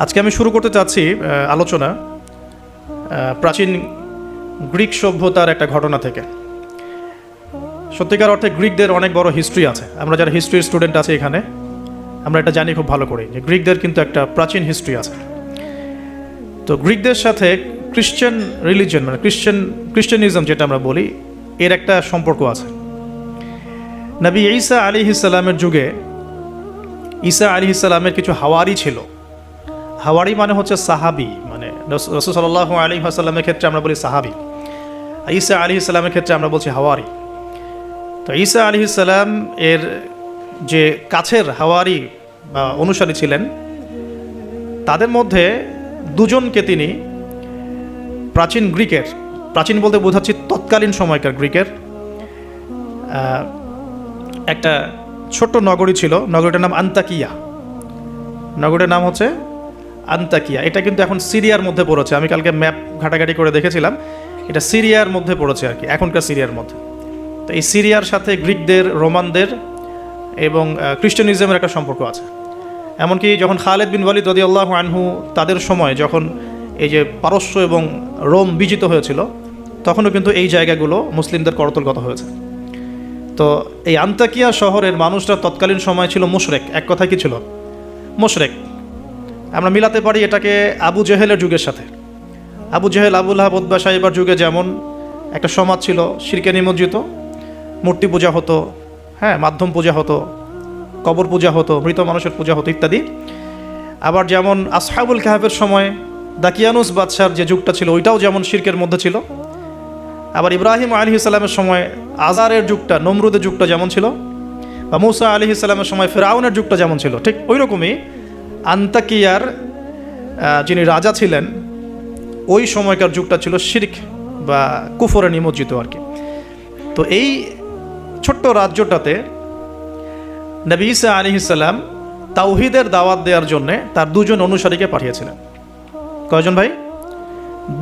আজকে আমি শুরু করতে চাচ্ছি আলোচনা প্রাচীন গ্রিক সভ্যতার একটা ঘটনা থেকে। সত্যিকার অর্থে গ্রিকদের অনেক বড় হিস্ট্রি আছে। আমরা যারা হিস্ট্রির স্টুডেন্ট আছে এখানে, আমরা এটা জানি খুব ভালো করে যে গ্রিকদের কিন্তু একটা প্রাচীন হিস্ট্রি আছে। তো গ্রিকদের সাথে খ্রিশ্চান রিলিজিয়ন মানে খ্রিশ্চানিজম যেটা আমরা বলি, এর একটা সম্পর্ক আছে। নবী ঈসা আলাইহিস সালামের যুগে ঈসা আলাইহিস সালামের কিছু হাওয়ারি ছিল। হাওয়ারি মানে হচ্ছে সাহাবি, মানে রাসূল সাল্লাল্লাহু আলাইহি ওয়াসাল্লামের ক্ষেত্রে আমরা বলি সাহাবি, ঈসা আলাইহিস সালামের ক্ষেত্রে আমরা বলছি হাওয়ারি। তো ঈসা আলাইহিস সালাম এর যে কাছের হাওয়ারি বা অনুসারী ছিলেন, তাদের মধ্যে দুজনকে তিনি প্রাচীন গ্রিকের, প্রাচীন বলতে বোঝাচ্ছি তৎকালীন সময়কার গ্রিকের একটা ছোট্ট নগরী ছিল। নগরীটার নাম আন্তাকিয়া। নগরীর নাম হচ্ছে আন্তাকিয়া। এটা কিন্তু এখন সিরিয়ার মধ্যে পড়েছে। আমি কালকে ম্যাপ ঘাটাঘাটি করে দেখেছিলাম, এটা সিরিয়ার মধ্যে পড়েছে আর কি, এখনকার সিরিয়ার মধ্যে। তো এই সিরিয়ার সাথে গ্রিকদের, রোমানদের এবং খ্রিস্টানিজমের একটা সম্পর্ক আছে। এমনকি যখন খালেদ বিন ওয়ালিদ রাদিয়াল্লাহু আনহু তাদের সময় যখন এই যে পারস্য এবং রোম বিজিত হয়েছিল, তখনও কিন্তু এই জায়গাগুলো মুসলিমদের করতলগত হয়েছে। তো এই আন্তাকিয়া শহরের মানুষরা তৎকালীন সময় ছিল মুশরেক। এক কথা কি ছিল? মুশরেক। আমরা মিলাতে পারি এটাকে আবু জেহেলের যুগের সাথে। আবু জেহেল, আবু লাহাব, উতবা, সাইবার যুগে যেমন একটা সমাজ ছিল শিরকে নিমজ্জিত, মূর্তি পূজা হতো, হ্যাঁ, মাধ্যম পূজা হতো, কবর পূজা হতো, মৃত মানুষের পূজা হতো ইত্যাদি। আবার যেমন আসহাবুল কাহাফের সময় দাকিয়ানুস বাদশার যে যুগটা ছিল, ওইটাও যেমন শিরকের মধ্যে ছিল। আবার ইব্রাহিম আলাইহিস সালামের সময় আজারের যুগটা, নমরুদের যুগটা যেমন ছিল, বা মূসা আলাইহিস সালামের সময় ফিরআউনের যুগটা যেমন ছিল, ঠিক ওই রকমই আন্তাকিয়ার যিনি রাজা ছিলেন ওই সময়কার যুগটা ছিল শিরক বা কুফরে নিমজ্জিত আর কি। তো এই ছোট্ট রাজ্যটাতে নবী ঈসা আলাইহিস সালাম তাওহীদের দাওয়াত দেওয়ার জন্য তার দুজন অনুসারীকে পাঠিয়েছিলেন। কয়জন ভাই?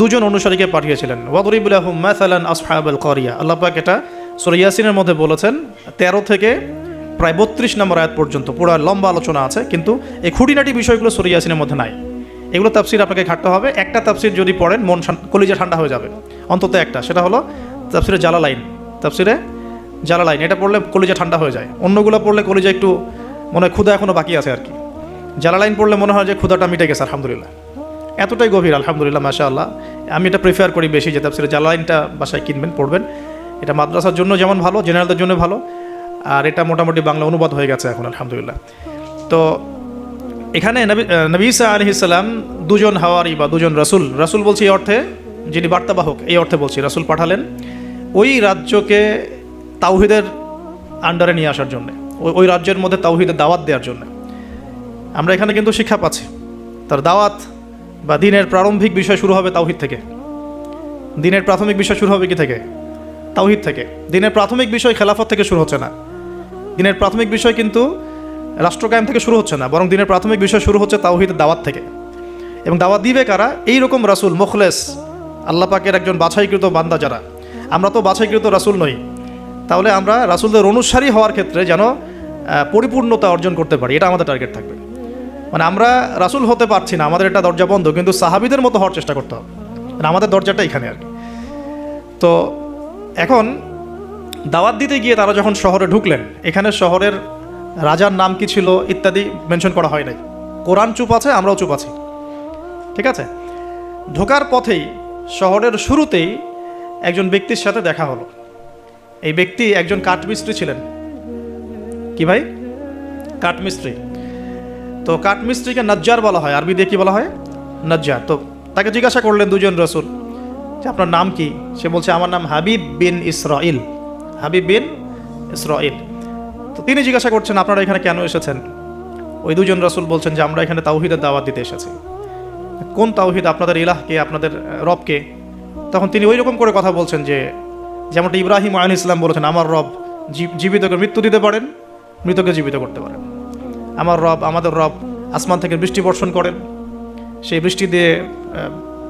দুজন অনুসারীকে পাঠিয়েছিলেন। ওয়াদরিব লাহুম মাসালান আসহাবাল কারিয়া। আল্লাহ পাক এটা সূরা ইয়াসিনের মধ্যে বলেছেন, 13 থেকে প্রায় 32 নম্বর আয়াত পর্যন্ত পুরো লম্বা আলোচনা আছে, কিন্তু এই খুঁটিনাটি বিষয়গুলো সূরা ইয়াসিনের মধ্যে নাই। এগুলো তাফসির আপনাকে ঘাটতে হবে। একটা তাফসির যদি পড়েন মন কলিজা ঠান্ডা হয়ে যাবে, অন্তত একটা, সেটা হলো তাফসিরে জালালাইন। তাফসিরে জালালাইন এটা পড়লে কলিজা ঠান্ডা হয়ে যায়। অন্যগুলো পড়লে কলিজা একটু মনে হয় ক্ষুধা এখনও বাকি আছে আর কি। জালালাইন পড়লে মনে হয় যে ক্ষুধাটা মিটে গেছে, আলহামদুলিল্লাহ। এতটাই গভীর, আলহামদুলিল্লাহ, মাশাআল্লাহ। আমি এটা প্রিফার করি বেশি যে তাফসিরে জালালাইনটা বাসায় কিনবেন, পড়বেন। এটা মাদ্রাসার জন্য যেমন ভালো, জেনারেলদের জন্য ভালো, আর এটা মোটামুটি বাংলা অনুবাদ হয়ে গেছে এখন, আলহামদুলিল্লাহ। তো এখানে নবী ঈসা আলাইহিস সালাম দুজন হাওয়ারি বা দুজন রাসূল বলছি এই অর্থে, যিনি বার্তাবাহক এই অর্থে বলছি, রাসূল পাঠালেন ওই রাজ্যকে তাওহীদের আন্ডারে নিয়ে আসার জন্য, ওই রাজ্যের মধ্যে তাওহীদের দাওয়াত দেওয়ার জন্য। আমরা এখানে কিন্তু শিক্ষা পাচ্ছি, তার দাওয়াত বা দিনের প্রারম্ভিক বিষয় শুরু হবে তাওহীদ থেকে। দিনের প্রাথমিক বিষয় শুরু হবে কি থেকে? তাওহীদ থেকে। দিনের প্রাথমিক বিষয় খেলাফত থেকে শুরু হচ্ছে না। দিনের প্রাথমিক বিষয় কিন্তু রাষ্ট্র কায়েম থেকে শুরু হচ্ছে না, বরং দিনের প্রাথমিক বিষয় শুরু হচ্ছে তাওহীদের দাওয়াত থেকে। এবং দাওয়াত দিবে কারা? এইরকম রাসূল, মুখলেস, আল্লাহ পাকের একজন বাছাইকৃত বান্দা যারা। আমরা তো বাছাইকৃত রাসূল নই, তাহলে আমরা রাসূলদের অনুসারী হওয়ার ক্ষেত্রে যেন পরিপূর্ণতা অর্জন করতে পারি, এটা আমাদের টার্গেট থাকবে। মানে আমরা রাসূল হতে পারছি না, আমাদের এটা দরজা বন্ধ, কিন্তু সাহাবীদের মতো হওয়ার চেষ্টা করতে হবে, মানে আমাদের দরজাটা এখানে আর কি। তো এখন দাওয়াত দিতে গিয়ে তারা যখন শহরে ঢুকলেন, এখানে শহরের রাজার নাম কি ছিল ইত্যাদি মেনশন করা হয় নাই। কোরআন চুপ আছে, আমরাও চুপ আছি, ঠিক আছে। ঢোকার পথেই শহরের শুরুতেই একজন ব্যক্তির সাথে দেখা হলো। এই ব্যক্তি একজন কাঠমিস্ত্রি ছিলেন। কি ভাই? কাঠমিস্ত্রি। তো কাঠমিস্ত্রিকে নাজ্জার বলা হয়, আরবি দিয়ে কি বলা হয়? নাজ্জার। তো তাকে জিজ্ঞাসা করলেন দুজন রাসূল যে আপনার নাম কি? সে বলছে আমার নাম হাবিব বিন ইসরাইল। হাবিব বিন ইসরাইল। তো তিনি জিজ্ঞাসা করছেন আপনারা এখানে কেন এসেছেন? ওই দুজন রাসূল বলছেন যে আমরা এখানে তাওহীদের দাওয়াত দিতে এসেছি। কোন তাওহীদ? আপনাদের ইলাহকে, আপনাদের রবকে। তখন তিনি ওই রকম করে কথা বলছেন যে যেমনটা ইব্রাহিম আলাইহিস সালাম বলেছেন, আমার রব জীবিতকে মৃত্যু দিতে পারেন, মৃতকে জীবিত করতে পারেন। আমার রব, আমাদের রব আসমান থেকে বৃষ্টি বর্ষণ করেন, সেই বৃষ্টি দিয়ে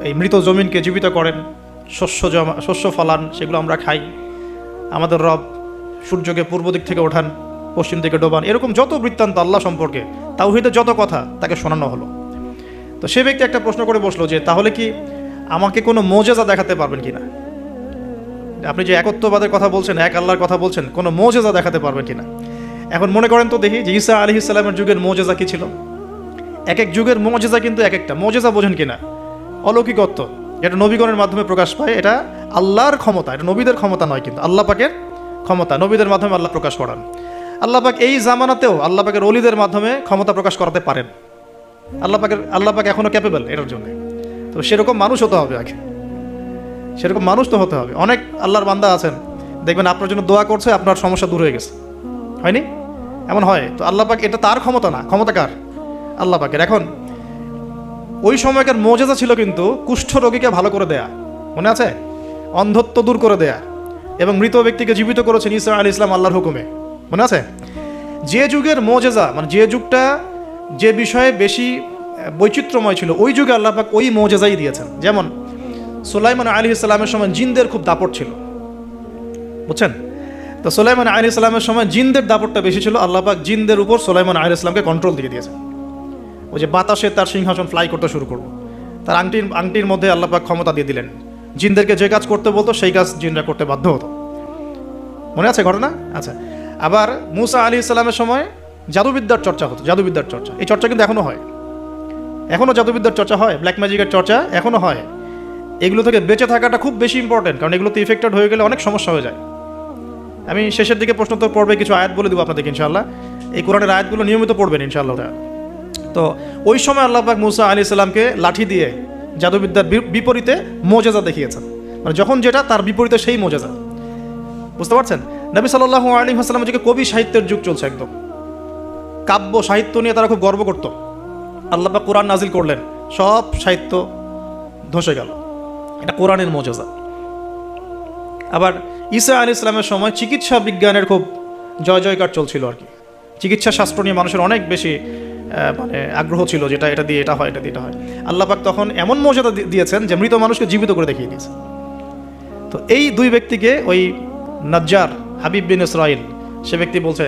এই মৃত জমিনকে জীবিত করেন, শস্য ফলান, সেগুলো আমরা খাই। আমাদের রব সূর্যকে পূর্ব দিক থেকে ওঠান, পশ্চিম দিকে ডোবান। এরকম যত বৃত্তান্ত আল্লাহ সম্পর্কে, তাওহীদের যত কথা তাকে শোনানো হলো। তো তো সে ব্যক্তি একটা প্রশ্ন করে বসলো যে তাহলে কি আমাকে কোনো মোজেজা দেখাতে পারবেন কিনা? আপনি যে একত্ববাদের কথা বলছেন, এক আল্লাহর কথা বলছেন, কোনো মোজেজা দেখাতে পারবেন কিনা? এখন মনে করেন তো দেখি যে ঈসা আলাইহিস সালামের যুগের মোজেজা কি ছিল। এক এক যুগের মোজেজা কিন্তু এক একটা। মোজেজা বোঝেন কিনা? অলৌকিকত্ব, এটা নবীগণের মাধ্যমে প্রকাশ পায়। এটা আল্লাহর ক্ষমতা, এটা নবীদের ক্ষমতা নয়, কিন্তু আল্লাহ পাকের ক্ষমতা। নবীদের মাধ্যমে আল্লাহ প্রকাশ করান। আল্লাহ পাক এই জামানাতেও আল্লাহ পাকের ওলিদের মাধ্যমে ক্ষমতা প্রকাশ করাতে পারেন। আল্লাহ পাক এখনো ক্যাপেবল এটার জন্য। তো সেরকম মানুষ হতে হবে আগে, সেরকম মানুষ তো হতে হবে। অনেক আল্লাহর বান্দা আছেন, দেখবেন আপনার জন্য দোয়া করছে, আপনার সমস্যা দূর হয়ে গেছে, হয়নি? এমন হয়। তো আল্লাহ পাক, এটা তার ক্ষমতা না, ক্ষমতা কার? আল্লাহ পাকের। এখন ওই সময়কার মোজেজা ছিল কিন্তু কুষ্ঠ রোগীকে ভালো করে দেয়া, মনে আছে? অন্ধত্ব দূর করে দেয়া, এবং মৃত ব্যক্তিকে জীবিত করেছেন ঈসা আলাইহিস সালাম আল্লাহর হুকুমে, মনে আছে? যে যুগের মোজেজা, মানে যে যুগটা যে বিষয়ে বেশি বৈচিত্র্যময় ছিল, ওই যুগে আল্লাহ পাক ওই মোজেজাই দিয়েছেন। যেমন সুলাইমান আলাইহিস সালামের সময় জিনদের খুব দাপট ছিল, বুঝছেন? তো সুলাইমান আলাইহিস সালামের সময় জিনদের দাপটটা বেশি ছিল। আল্লাহ পাক জিনদের উপর সুলাইমান আলাইহিস সালামকে কন্ট্রোল দিয়ে দিয়েছেন। ওই যে বাতাসে তার সিংহাসন ফ্লাই করতে শুরু করলো, তার আংটির মধ্যে আল্লাহ পাক ক্ষমতা দিয়ে দিলেন। জিনদেরকে যে কাজ করতে বলতো সেই কাজ জিনরা করতে বাধ্য হতো, মনে আছে ঘটনা? আচ্ছা, আবার মুসা আলাইহিস সালামের সময় জাদুবিদ্যার চর্চা হতো, জাদুবিদ্যার চর্চা। এই চর্চা কিন্তু এখনো হয়, এখনো জাদুবিদ্যার চর্চা হয়, ব্ল্যাক ম্যাজিকের চর্চা এখনো হয়। এগুলো থেকে বেঁচে থাকাটা খুব বেশি ইম্পর্টেন্ট, কারণ এগুলোতে ইফেক্টেড হয়ে গেলে অনেক সমস্যা হয়ে যায়। আমি শেষের দিকে প্রশ্নোত্তর পর্বে কিছু আয়াত বলে দেবো আপনাদেরকে ইনশাআল্লাহ। এই কোরআনের আয়াতগুলো নিয়মিত পড়বেন ইনশাআল্লাহ। তো ওই সময় আল্লাহ পাক মুসা আলাইহিস সালামকে লাঠি দিয়ে জাদুবিদ্যার বিপরীতে মোজেজা দেখিয়েছেন, মানে যখন যেটা তার বিপরীতে সেই মোজেজা, বুঝতে পারছেন? নবী সাল্লাল্লাহু আলাইহি ওয়াসাল্লামের যুগে কবি সাহিত্যের যুগ চলছে, একদম কাব্য সাহিত্য নিয়ে তারা খুব গর্ব করত। আল্লাহ পাক কোরআন নাজিল করলেন, সব সাহিত্য ধসে গেল। এটা কোরআনের মোজেজা। আবার ঈসা আলাইহিস সালামের সময় চিকিৎসা বিজ্ঞানের খুব জয় জয়কার চলছিল আর কি। চিকিৎসা শাস্ত্র নিয়ে মানুষের অনেক বেশি মানে আগ্রহ ছিল, যেটা এটা দিয়ে এটা হয়, এটা দিয়ে এটা হয়। আল্লাহ পাক তখন এমন মর্যাদা দিয়েছেন যে মৃত মানুষকে জীবিত করে দেখিয়ে দিয়েছে। তো এই দুই ব্যক্তিকে ওই নাজ্জার হাবিব বিন ইসরাইল, সে ব্যক্তি বলছে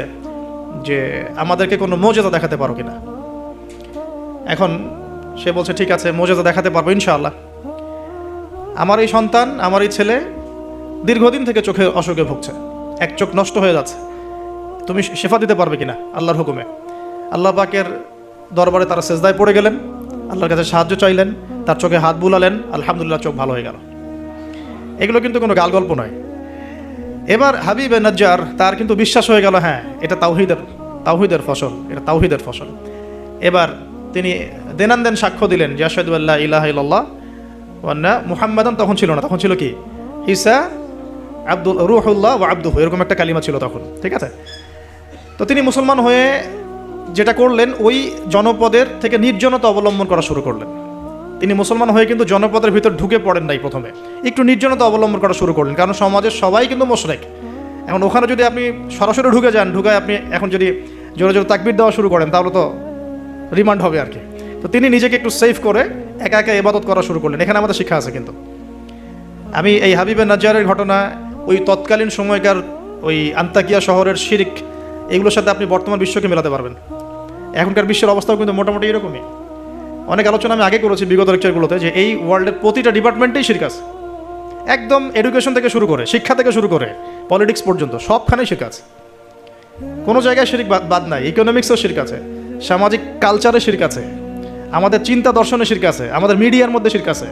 যে আমাদেরকে কোনো মর্যাদা দেখাতে পারো কিনা। এখন সে বলছে ঠিক আছে, মর্যাদা দেখাতে পারবো ইনশাআল্লাহ। আমার এই সন্তান, আমার এই ছেলে দীর্ঘদিন থেকে চোখে অসুখে ভুগছে, এক চোখ নষ্ট হয়ে যাচ্ছে, তুমি শেফা দিতে পারবে কিনা আল্লাহর হুকুমে। আল্লাহ পাকের দরবারে তারা সেজদায় পড়ে গেলেন, আল্লাহর কাছে সাহায্য চাইলেন, তার চোখে হাত বুলালেন, আলহামদুলিল্লাহ চোখ ভালো হয়ে গেল। এগুলো কিন্তু কোনো গাল গল্প নয়। এবার হাবিবে নাজ্জার, তার কিন্তু বিশ্বাস হয়ে গেল, হ্যাঁ এটা তাওহীদের ফসল, এটা তাওহীদের ফসল। এবার তিনি দেনান সাক্ষ্য দিলেন যে আশহাদু আল্লা ইলাহা ইল্লাল্লাহ ওয়া আন্না মুহাম্মাদান, তখন ছিল না, তখন ছিল কি ঈসা আব্দুল রূহুল্লাহ ওয়া আবদুহু, এরকম একটা কালিমা ছিল তখন, ঠিক আছে? তো তিনি মুসলমান হয়ে যেটা করলেন, ওই জনপদের থেকে নির্জনতা অবলম্বন করা শুরু করলেন। তিনি মুসলমান হয়ে কিন্তু জনপদের ভিতর ঢুকে পড়েন নাই, প্রথমে একটু নির্জনতা অবলম্বন করা শুরু করলেন, কারণ সমাজের সবাই কিন্তু মুশরিক। এখন ওখানে যদি আপনি সরাসরি ঢুকে যান, ঢুকায় আপনি এখন যদি জোরে জোরে তাকবীর দেওয়া শুরু করেন, তাহলে তো রিমান্ড হবে আর কি। তো তিনি নিজেকে একটু সেফ করে একা একা ইবাদত করা শুরু করলেন। এখানে আমাদের শিক্ষা আছে কিন্তু। আমি এই হাবিবে নাজ্জারের ঘটনা, ওই তৎকালীন সময়কার ওই আন্তাকিয়া শহরের শিরক, এগুলোর সাথে আপনি বর্তমান বিশ্বকে মেলাতে পারবেন। এখনকার বিশ্বের অবস্থাও কিন্তু মোটামুটি এরকমই। অনেক আলোচনা আমি আগে করেছি বিগত লেকচারগুলোতে, যে এই ওয়ার্ল্ডের প্রতিটা ডিপার্টমেন্টেই শিরক আছে, একদম এডুকেশন থেকে শুরু করে, শিক্ষা থেকে শুরু করে পলিটিক্স পর্যন্ত সবখানেই শিরক আছে। কোনো জায়গায় শিরক বাদ নাই। ইকোনমিক্সও শিরক আছে, সামাজিক কালচারে শিরক আছে, আমাদের চিন্তা দর্শনে শিরক আছে, আমাদের মিডিয়ার মধ্যে শিরক আছে,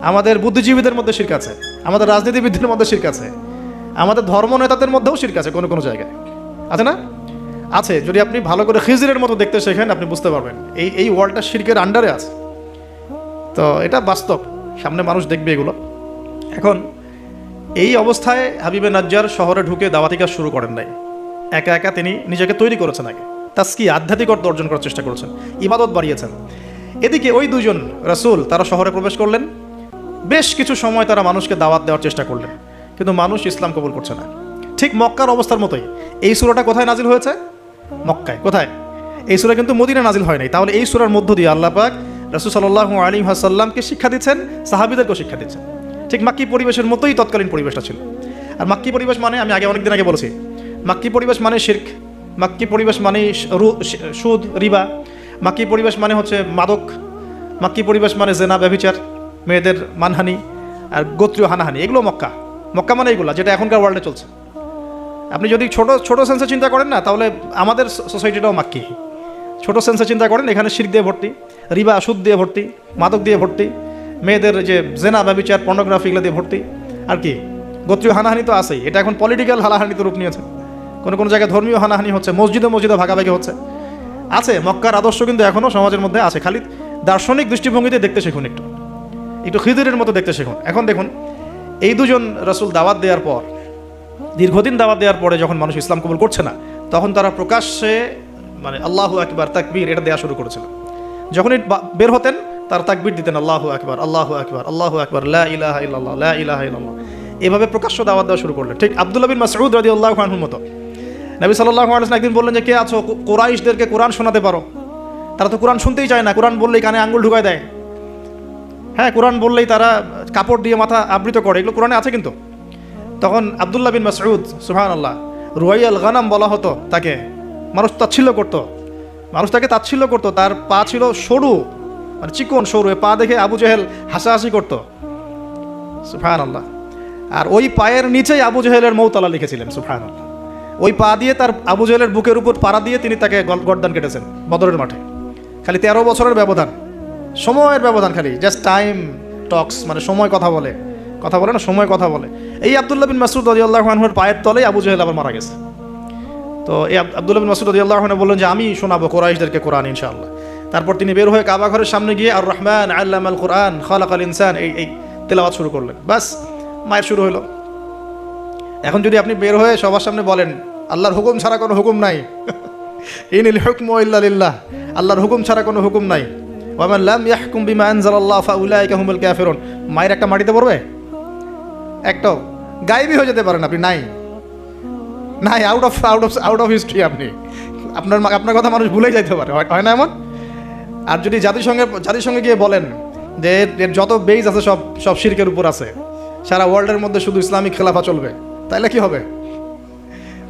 আমাদের বুদ্ধিজীবীদের মধ্যে শিরক আছে, আমাদের রাজনীতিবিদদের মধ্যে শিরক আছে, আমাদের ধর্ম নেতাদের মধ্যেও শিরক আছে কোনো কোনো জায়গায়, আছে না? আছে। যদি আপনি ভালো করে খিজিরের মতো দেখতে শেখেন, আপনি বুঝতে পারবেন এই ওয়ার্ল্ডটা শিরকের আন্ডারে আছে। তো এটা বাস্তব, সামনে মানুষ দেখবে এগুলো। এখন এই অবস্থায় হাবিবে নাজ্জার শহরে ঢুকে দাওয়াতি কাজ শুরু করেন নাই, একা একা তিনি নিজেকে তৈরি করেছেন। আগে তাসকি আধ্যাত্মিকতা অর্জন করার চেষ্টা করেছেন, ইবাদত বাড়িয়েছেন। এদিকে ওই দুজন রাসূল তারা শহরে প্রবেশ করলেন, বেশ কিছু সময় তারা মানুষকে দাওয়াত দেওয়ার চেষ্টা করলেন, কিন্তু মানুষ ইসলাম কবুল করছে না। ঠিক মক্কার অবস্থার মতোই। এই সূরাটা কোথায় নাজিল হয়েছে? মক্কায়। কোথায়? এই সূরা কিন্তু মদিনায় নাজিল হয় নাই। তাহলে এই সূরার মধ্য দিয়ে আল্লাহ পাক রাসূল সাল্লাল্লাহু আলাইহি ওয়াসাল্লামকে শিক্ষা দিচ্ছেন, সাহাবীদেরকেও শিক্ষা দিচ্ছেন। ঠিক মাক্কি পরিবেশের মতোই তৎকালীন পরিবেশটা ছিল। আর মাক্কি পরিবেশ মানে, আমি অনেকদিন আগে বলেছি, মাক্কি পরিবেশ মানে শিরক, মাক্কি পরিবেশ মানে সুদ রিবা, মাক্কি পরিবেশ মানে হচ্ছে মাদক, মাক্কি পরিবেশ মানে জেনা, ব্যভিচার, মেয়েদের মানহানি আর গোত্রীয় হানাহানি, এগুলো মক্কা। মক্কা মানে এগুলো যেটা এখনকার ওয়ার্ল্ডে চলছে। আপনি যদি ছোট ছোট সেন্সে চিন্তা করেন না, তাহলে আমাদের সোসাইটিটাও মাক্কি। ছোট সেন্সে চিন্তা করেন, এখানে শিরক দিয়ে ভর্তি, রিবা সুদ দিয়ে ভর্তি, মাদক দিয়ে ভর্তি, মেয়েদের যে জেনা, ব্যভিচার, পর্নোগ্রাফি এগুলো দিয়ে ভর্তি, আর কি গোত্রীয় হানাহানি তো আছেই। এটা এখন পলিটিক্যাল হানাহানিতে রূপ নিয়েছে। কোনো কোনো জায়গায় ধর্মীয় হানাহানি হচ্ছে, মসজিদে মসজিদে ভাগাভাগি হচ্ছে। আছে মক্কার আদর্শ কিন্তু এখনও সমাজের মধ্যে আছে। খালি দার্শনিক দৃষ্টিভঙ্গিতে দেখতে শিখুন, একটু একটু খিদিরের মতো দেখতে শিখুন। এখন দেখুন, এই দুজন রাসূল দাওয়াত দেওয়ার পর, দীর্ঘদিন দাওয়াত দেওয়ার পরে যখন মানুষ ইসলাম কবুল করছে না, তখন তারা প্রকাশ্যে মানে আল্লাহু আকবার, তাকবীর এটা দেওয়া শুরু করেছিল। যখনই বের হতেন তার তাকবীর দিতেন, আল্লাহু আকবার, আল্লাহু আকবার, আল্লাহু আকবার, লা ইলাহা ইল্লাল্লাহ, লা ইলাহা ইল্লাল্লাহ, এভাবে প্রকাশ্য দাওয়াত দেওয়া শুরু করলেন। ঠিক আব্দুল্লাহ বিন মাসউদ রাদিয়াল্লাহু আনহুর মতো। নবী সাল্লাল্লাহু আলাইহি ওয়াসাল্লাম একদিন বললেন যে, কে আছো কুরাইশদেরকে কোরআন শোনাতে পারো? তারা তো কোরআন শুনতেই চায় না, কোরআন বললেই কানে আঙ্গুল ঢুকায় দেয়। হ্যাঁ, কোরআন বললেই তারা কাপড় দিয়ে মাথা আবৃত করে, এগুলো কোরআনে আছে কিন্তু। তখন আব্দুল্লাহ বিন মাসউদ, সুবহানাল্লাহ, রুয়াইয়াল গানাম বলা হতো তাকে। মানুষ তাচ্ছিল্য করতো, মানুষ তাকে তাচ্ছিল্য করতো। তার পা ছিল সরু, মানে চিকন সরু, পা দেখে আবু জেহেল হাসাহাসি করতো, সুবহানাল্লাহ। আর ওই পায়ের নিচেই আবু জেহেলের মৌতালা লিখেছিলেন, সুবহানাল্লাহ। ওই পা দিয়ে তার আবু জেহেলের বুকের উপর পাড়া দিয়ে তিনি তাকে গর্দান কেটেছেন বদরের মাঠে। খালি 13 বছরের ব্যবধান, সময়ের ব্যবধান, খালি জাস্ট টাইম টক্স, মানে সময় কথা বলে, কথা বলে না, সময় কথা বলে। এই আব্দুল্লাহ বিন মাসউদ রাদিয়াল্লাহু আনহুর পায়ের তলেই আবু জেহেল আবার মারা গেছে। তো এই আব্দুল্লাহ বিন মাসউদ রাদিয়াল্লাহু আনহু বললেন যে, আমি শোনাবো কুরাইশদেরকে কোরআন ইনশাআল্লাহ। তারপর তিনি বের হয়ে কাবা ঘরের সামনে গিয়ে আর রহমান আল্লামাল কোরআন খালাকাল ইনসান এই তেলাওয়াত শুরু করলেন। বাস, মায়ের শুরু হলো। এখন যদি আপনি বের হয়ে সবার সামনে বলেন, আল্লাহর হুকুম ছাড়া কোনো হুকুম নাই, ইনিল হুকমু ইল্লা লিল্লাহ, আল্লাহর হুকুম ছাড়া কোনো হুকুম নাই, ওয়া মান লাম ইয়াহকুম বিমা আনজালাল্লাহু ফাউলাইকা হুমুল কাফিরুন, মায়ের একটা মাটিতে পড়বে? একটাও গায়েবই হয়ে যেতে পারেন আপনি, নাই নাই, আউট অফ হিস্ট্রি। আপনি আপনার কথা মানুষ ভুলে যাইতে পারে, হয় না এমন? আর যদি জাতিসংঘে গিয়ে বলেন যে এর যত বেজ আছে সব শিরকের উপর আছে, সারা ওয়ার্ল্ডের মধ্যে শুধু ইসলামিক খেলাফা চলবে, তাইলে কি হবে?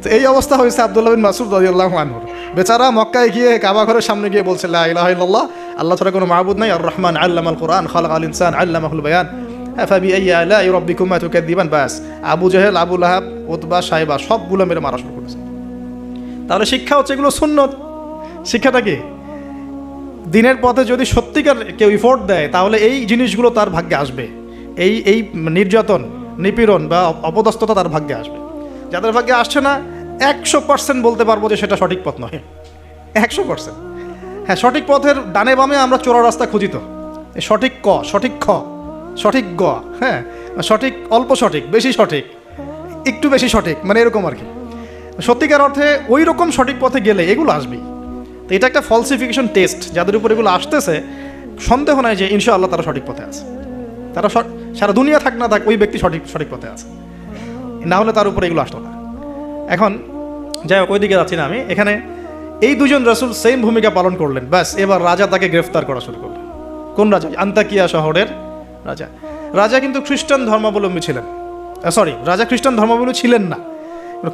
তো এই অবস্থা হয়েছে আব্দুল্লাহ বিন মাসউদ রাদিয়াল্লাহু আনহুর। বেচারা মক্কায় গিয়ে কাবা ঘরের সামনে গিয়ে বলছে, লা ইলাহা ইল্লাল্লাহ, আল্লাহ ছাড়া কোনো মাবুদ নাই, আর রহমান আল্লামাল কোরআন খালাকাল ইনসান আল্লামাহুল বায়ান ফাবিআইয়ি আলাই রাব্বিকুমা তুকাযযিবান। বাস, আবু জেহেল, আবু লাহাব, উতবা, সাইবা সবগুলো মেরে মারা শুরু করেছে। তাহলে শিক্ষা হচ্ছে এগুলো সুন্নত। শিক্ষাটা কি? দিনের পথে যদি সত্যিকার কেউ ইফোর্ট দেয়, তাহলে এই জিনিসগুলো তার ভাগ্যে আসবে। এই নির্যাতন, নিপীড়ন বা অপদস্থতা তার ভাগ্যে আসবে। যাদের ভাগ্যে আসছে না, 100% বলতে পারবো যে সেটা সঠিক পথ নয়, 100%। হ্যাঁ, সঠিক পথের ডানে বামে আমরা চোরা রাস্তা খুঁজি। তো এই সঠিক ক, সঠিক খ, সঠিক গ, হ্যাঁ, সঠিক অল্প সঠিক, বেশি সঠিক, একটু বেশি সঠিক, মানে এরকম আর কি। সত্যিকার অর্থে ওই রকম সঠিক পথে গেলে এগুলো আসবেই। তো এটা একটা ফলসিফিকেশন টেস্ট। যাদের উপর এগুলো আসতেছে, সন্দেহ নাই যে ইনশাআল্লাহ তারা সঠিক পথে আছে। তারা সারা দুনিয়া থাক না থাক, ওই ব্যক্তি সঠিক পথে আছে, না হলে তার উপরে এগুলো আসতো না। এখন যাই হোক, ওইদিকে যাচ্ছি না আমি। এখানে এই দুজন রাসূল সেম ভূমিকা পালন করলেন। ব্যাস, এবার রাজা তাকে গ্রেফতার করা শুরু করলেন। কোন রাজা? আন্তাকিয়া শহরের রাজা। রাজা কিন্তু খ্রিস্টান ধর্মাবলম্বী ছিলেন। রাজা খ্রিস্টান ধর্মাবলম্বী ছিলেন না।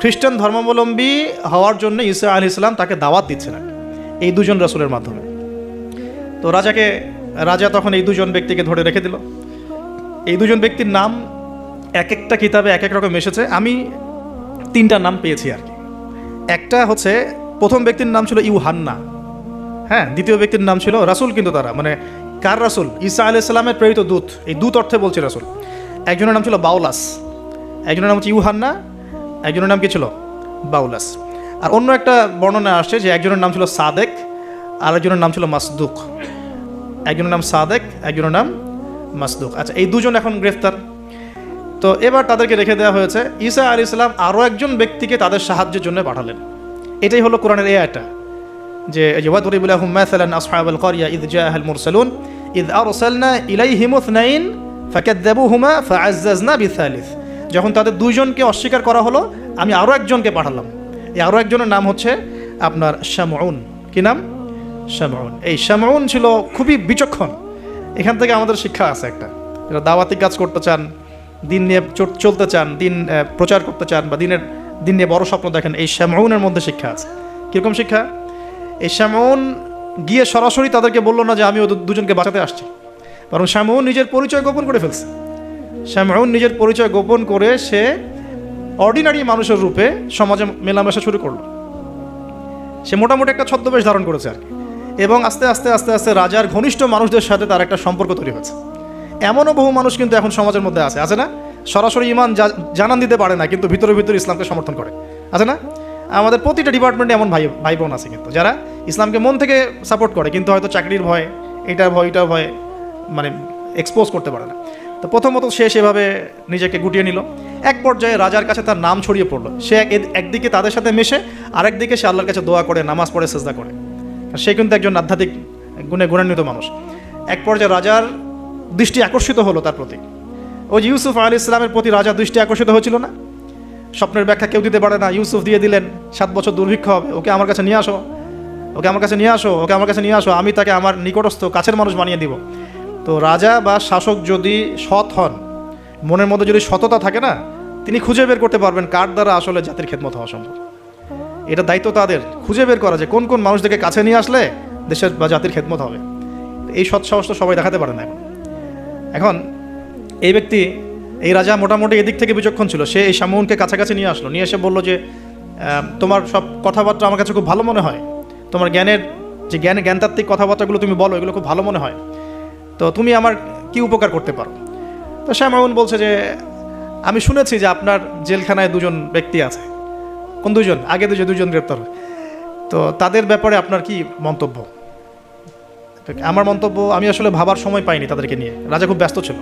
খ্রিস্টান ধর্মাবলম্বী হওয়ার জন্য ঈসা আলাইহিস সালাম তাকে দাওয়াত দিচ্ছিলেন এই দুজন রাসূলের মাধ্যমে। তো রাজা তখন এই দুজন ব্যক্তিকে ধরে রেখে দিল। এই দুজন ব্যক্তির নাম এক একটা কিতাবে এক এক রকম এসেছে। আমি 3টা নাম পেয়েছি আর কি। একটা হচ্ছে, প্রথম ব্যক্তির নাম ছিল ইউহান্না, হ্যাঁ। দ্বিতীয় ব্যক্তির নাম ছিল রাসূল, কিন্তু তারা মানে কার রাসূল? ঈসা আলাইহিস সালামের প্রেরিত দূত। এই দূত অর্থে বলছে রাসূল। একজনের নাম ছিল বাউলাস, একজনের নাম হচ্ছে ইউহান্না, একজনের নাম কি ছিল? বাউলাস। আর অন্য একটা বর্ণনা আসছে যে একজনের নাম ছিল সাদেক, আর একজনের নাম ছিল মাসদুক। একজনের নাম সাদেক, একজনের নাম মাসদুক। আচ্ছা, এই দুজন এখন গ্রেফতার। তো এবার তাদেরকে রেখে দেওয়া হয়েছে। ঈসা আলাইহিস সালাম আরও একজন ব্যক্তিকে তাদের সাহায্যের জন্য পাঠালেন। এটাই হলো কোরআনের এই আয়াতটা, যে ওয়াদরিব লাহুম মাসালান আসহাবাল ক্বরিয়া ইয জাআহাল মুরসালুন ইয আরসালনা ইলাইহিম ইসনাইন ফাকাযযাবুহুমা ফাআজ্জাজনা বিসালিস। যখন তাদের দুইজনকে অস্বীকার করা হলো, আমি আরও একজনকে পাঠালাম। এই আরও একজনের নাম হচ্ছে আপনার শামউন। কি নাম? শামউন। এই শামউন ছিল খুবই বিচক্ষণ। এখান থেকে আমাদের শিক্ষা আছে একটা, যারা দাওয়াতি কাজ করতে চান, দিন নিয়ে চলতে চান, দিন প্রচার করতে চান, বা দিন নিয়ে বড় স্বপ্ন দেখেন, এই শামউনের মধ্যে শিক্ষা আছে। কীরকম শিক্ষা? এই শামউন গিয়ে সরাসরি তাদেরকে বললো না যে আমি ওদের দুজনকে বাঁচাতে আসছি, বরং শামউন নিজের পরিচয় গোপন করে ফেলছে। শামউন নিজের পরিচয় গোপন করে সে অর্ডিনারি মানুষের রূপে সমাজে মেলামেশা শুরু করলো। সে মোটামুটি একটা ছদ্মবেশ ধারণ করেছে আর কি, এবং আস্তে আস্তে আস্তে আস্তে রাজার ঘনিষ্ঠ মানুষদের সাথে তার একটা সম্পর্ক তৈরি হয়েছে। এমনও বহু মানুষ কিন্তু এখন সমাজের মধ্যে আছে না, সরাসরি ইমান জানান দিতে পারে না কিন্তু ভিতরে ভিতরে ইসলামকে সমর্থন করে, আছে না? আমাদের প্রতিটা ডিপার্টমেন্টে এমন ভাই বোন আছে কিন্তু যারা ইসলামকে মন থেকে সাপোর্ট করে, কিন্তু হয়তো চাকরির ভয়, এইটার ভয় মানে এক্সপোজ করতে পারে না। তো প্রথমত সে সেভাবে নিজেকে গুটিয়ে নিল। এক পর্যায়ে রাজার কাছে তার নাম ছড়িয়ে পড়লো। সে একদিকে তাদের সাথে মেশে, আরেকদিকে সে আল্লাহর কাছে দোয়া করে, নামাজ পড়ে, সেজদা করে। সে কিন্তু একজন আধ্যাত্মিক গুণে গুণান্বিত মানুষ। এক পর্যায়ে রাজার দৃষ্টি আকর্ষিত হলো তার প্রতি। ওই যে ইউসুফ আলাইহিস সালামের প্রতি রাজার দৃষ্টি আকর্ষিত হয়েছিল না? স্বপ্নের ব্যাখ্যা কেউ দিতে পারে না, ইউসুফ দিয়ে দিলেন, 7 বছর দুর্ভিক্ষ হবে, ওকে আমার কাছে নিয়ে আসো, ওকে আমার কাছে নিয়ে আসো, আমি তাকে আমার নিকটস্থ কাছের মানুষ বানিয়ে দিব। তো রাজা বা শাসক যদি সৎ হন, মনের মধ্যে যদি সততা থাকে না, তিনি খুঁজে বের করতে পারবেন কার দ্বারা আসলে জাতির খেদমত হওয়া সম্ভব। এটা দায়িত্ব তাদের খুঁজে বের করা যে কোন কোন মানুষদেরকে কাছে নিয়ে আসলে দেশের বা জাতির খেদমত হবে। এই সৎ সাহস তো সবাই দেখাতে পারে না। এখন এই ব্যক্তি, এই রাজা মোটামুটি এদিক থেকে বিচক্ষণ ছিল। সে এই শামউনকে কাছাকাছি নিয়ে আসলো, নিয়ে এসে বললো যে তোমার সব কথাবার্তা আমার কাছে খুব ভালো মনে হয়, তোমার জ্ঞানতাত্ত্বিক কথাবার্তাগুলো তুমি বলো, এগুলো খুব ভালো মনে হয়, তো তুমি আমার কি উপকার করতে পারো? তো শামউন বলছে যে আমি শুনেছি যে আপনার জেলখানায় 2জন ব্যক্তি আছে। কোন 2জন? আগে 2জন গ্রেপ্তার হয়। তো তাদের ব্যাপারে আপনার কি মন্তব্য? আমার মন্তব্য, আমি আসলে ভাবার সময় পাইনি তাদেরকে নিয়ে, রাজা খুব ব্যস্ত ছিল।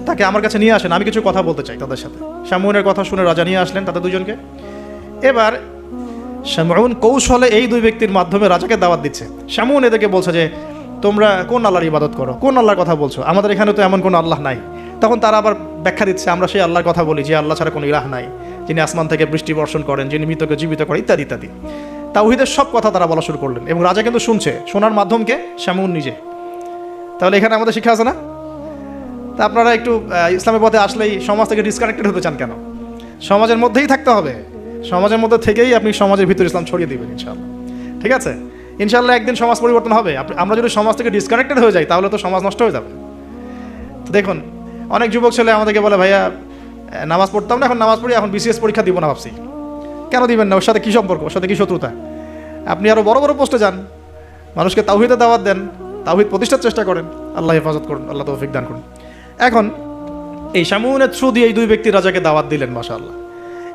তাকে আমার কাছে নিয়ে আসেন, আমি কিছু কথা বলতে চাই তাদের সাথে। শামউনের কথা শুনে রাজা নিয়ে আসলেন তাদের 2জনকে। এবার শামউন কৌশলে এই 2 ব্যক্তির মাধ্যমে রাজাকে দাওয়াত দিচ্ছে। শামউন এদেরকে বলছে যে তোমরা কোন আল্লাহর ইবাদত করো, কোন আল্লাহর কথা বলছো? আমাদের এখানে তো এমন কোনো আল্লাহ নাই। তখন তারা আবার ব্যাখ্যা দিচ্ছে, আমরা সেই আল্লাহর কথা বলি যে আল্লাহ ছাড়া কোনো ইলাহ নাই, যিনি আসমান থেকে বৃষ্টি বর্ষণ করেন, যিনি মৃতকে জীবিত করেন, ইত্যাদি ইত্যাদি। তাওহীদের সব কথা তারা বলা শুরু করলেন, এবং রাজা কিন্তু শুনছে। শোনার মাধ্যমকে শামউন নিজে। তাহলে এখানে আমাদের শিক্ষা আছে না? তা আপনারা একটু ইসলামের পথে আসলেই সমাজ থেকে ডিসকানেক্টেড হতে চান কেন? সমাজের মধ্যেই থাকতে হবে, সমাজের মধ্যে থেকেই আপনি সমাজের ভিতরে ইসলাম ছড়িয়ে দিবেন ইনশাআল্লাহ। ঠিক আছে? ইনশাআল্লাহ একদিন সমাজ পরিবর্তন হবে। আমরা যদি সমাজ থেকে ডিসকানেক্টেড হয়ে যাই তাহলে তো সমাজ নষ্ট হয়ে যাবে। তো দেখুন, অনেক যুবক ছেলে আমাদেরকে বলে, ভাইয়া নামাজ পড়তাম না, এখন নামাজ পড়ি, এখন বিসিএস পরীক্ষা দিব না ভাবছি। কেন দিবেন না? ওর সাথে কী সম্পর্ক? ওর সাথে কী শত্রুতা? আপনি আরও বড় বড় পোস্টে যান, মানুষকে তাওহীদে দাওয়াত দেন, তাওহীদ প্রতিষ্ঠার চেষ্টা করেন, আল্লাহ হেফাজত করুন, আল্লাহ তৌফিক দান করুন। এখন এই শামউনের থ্রু দিয়ে এই 2 ব্যক্তি রাজাকে দাওয়াত দিলেন, মাশাআল্লাহ।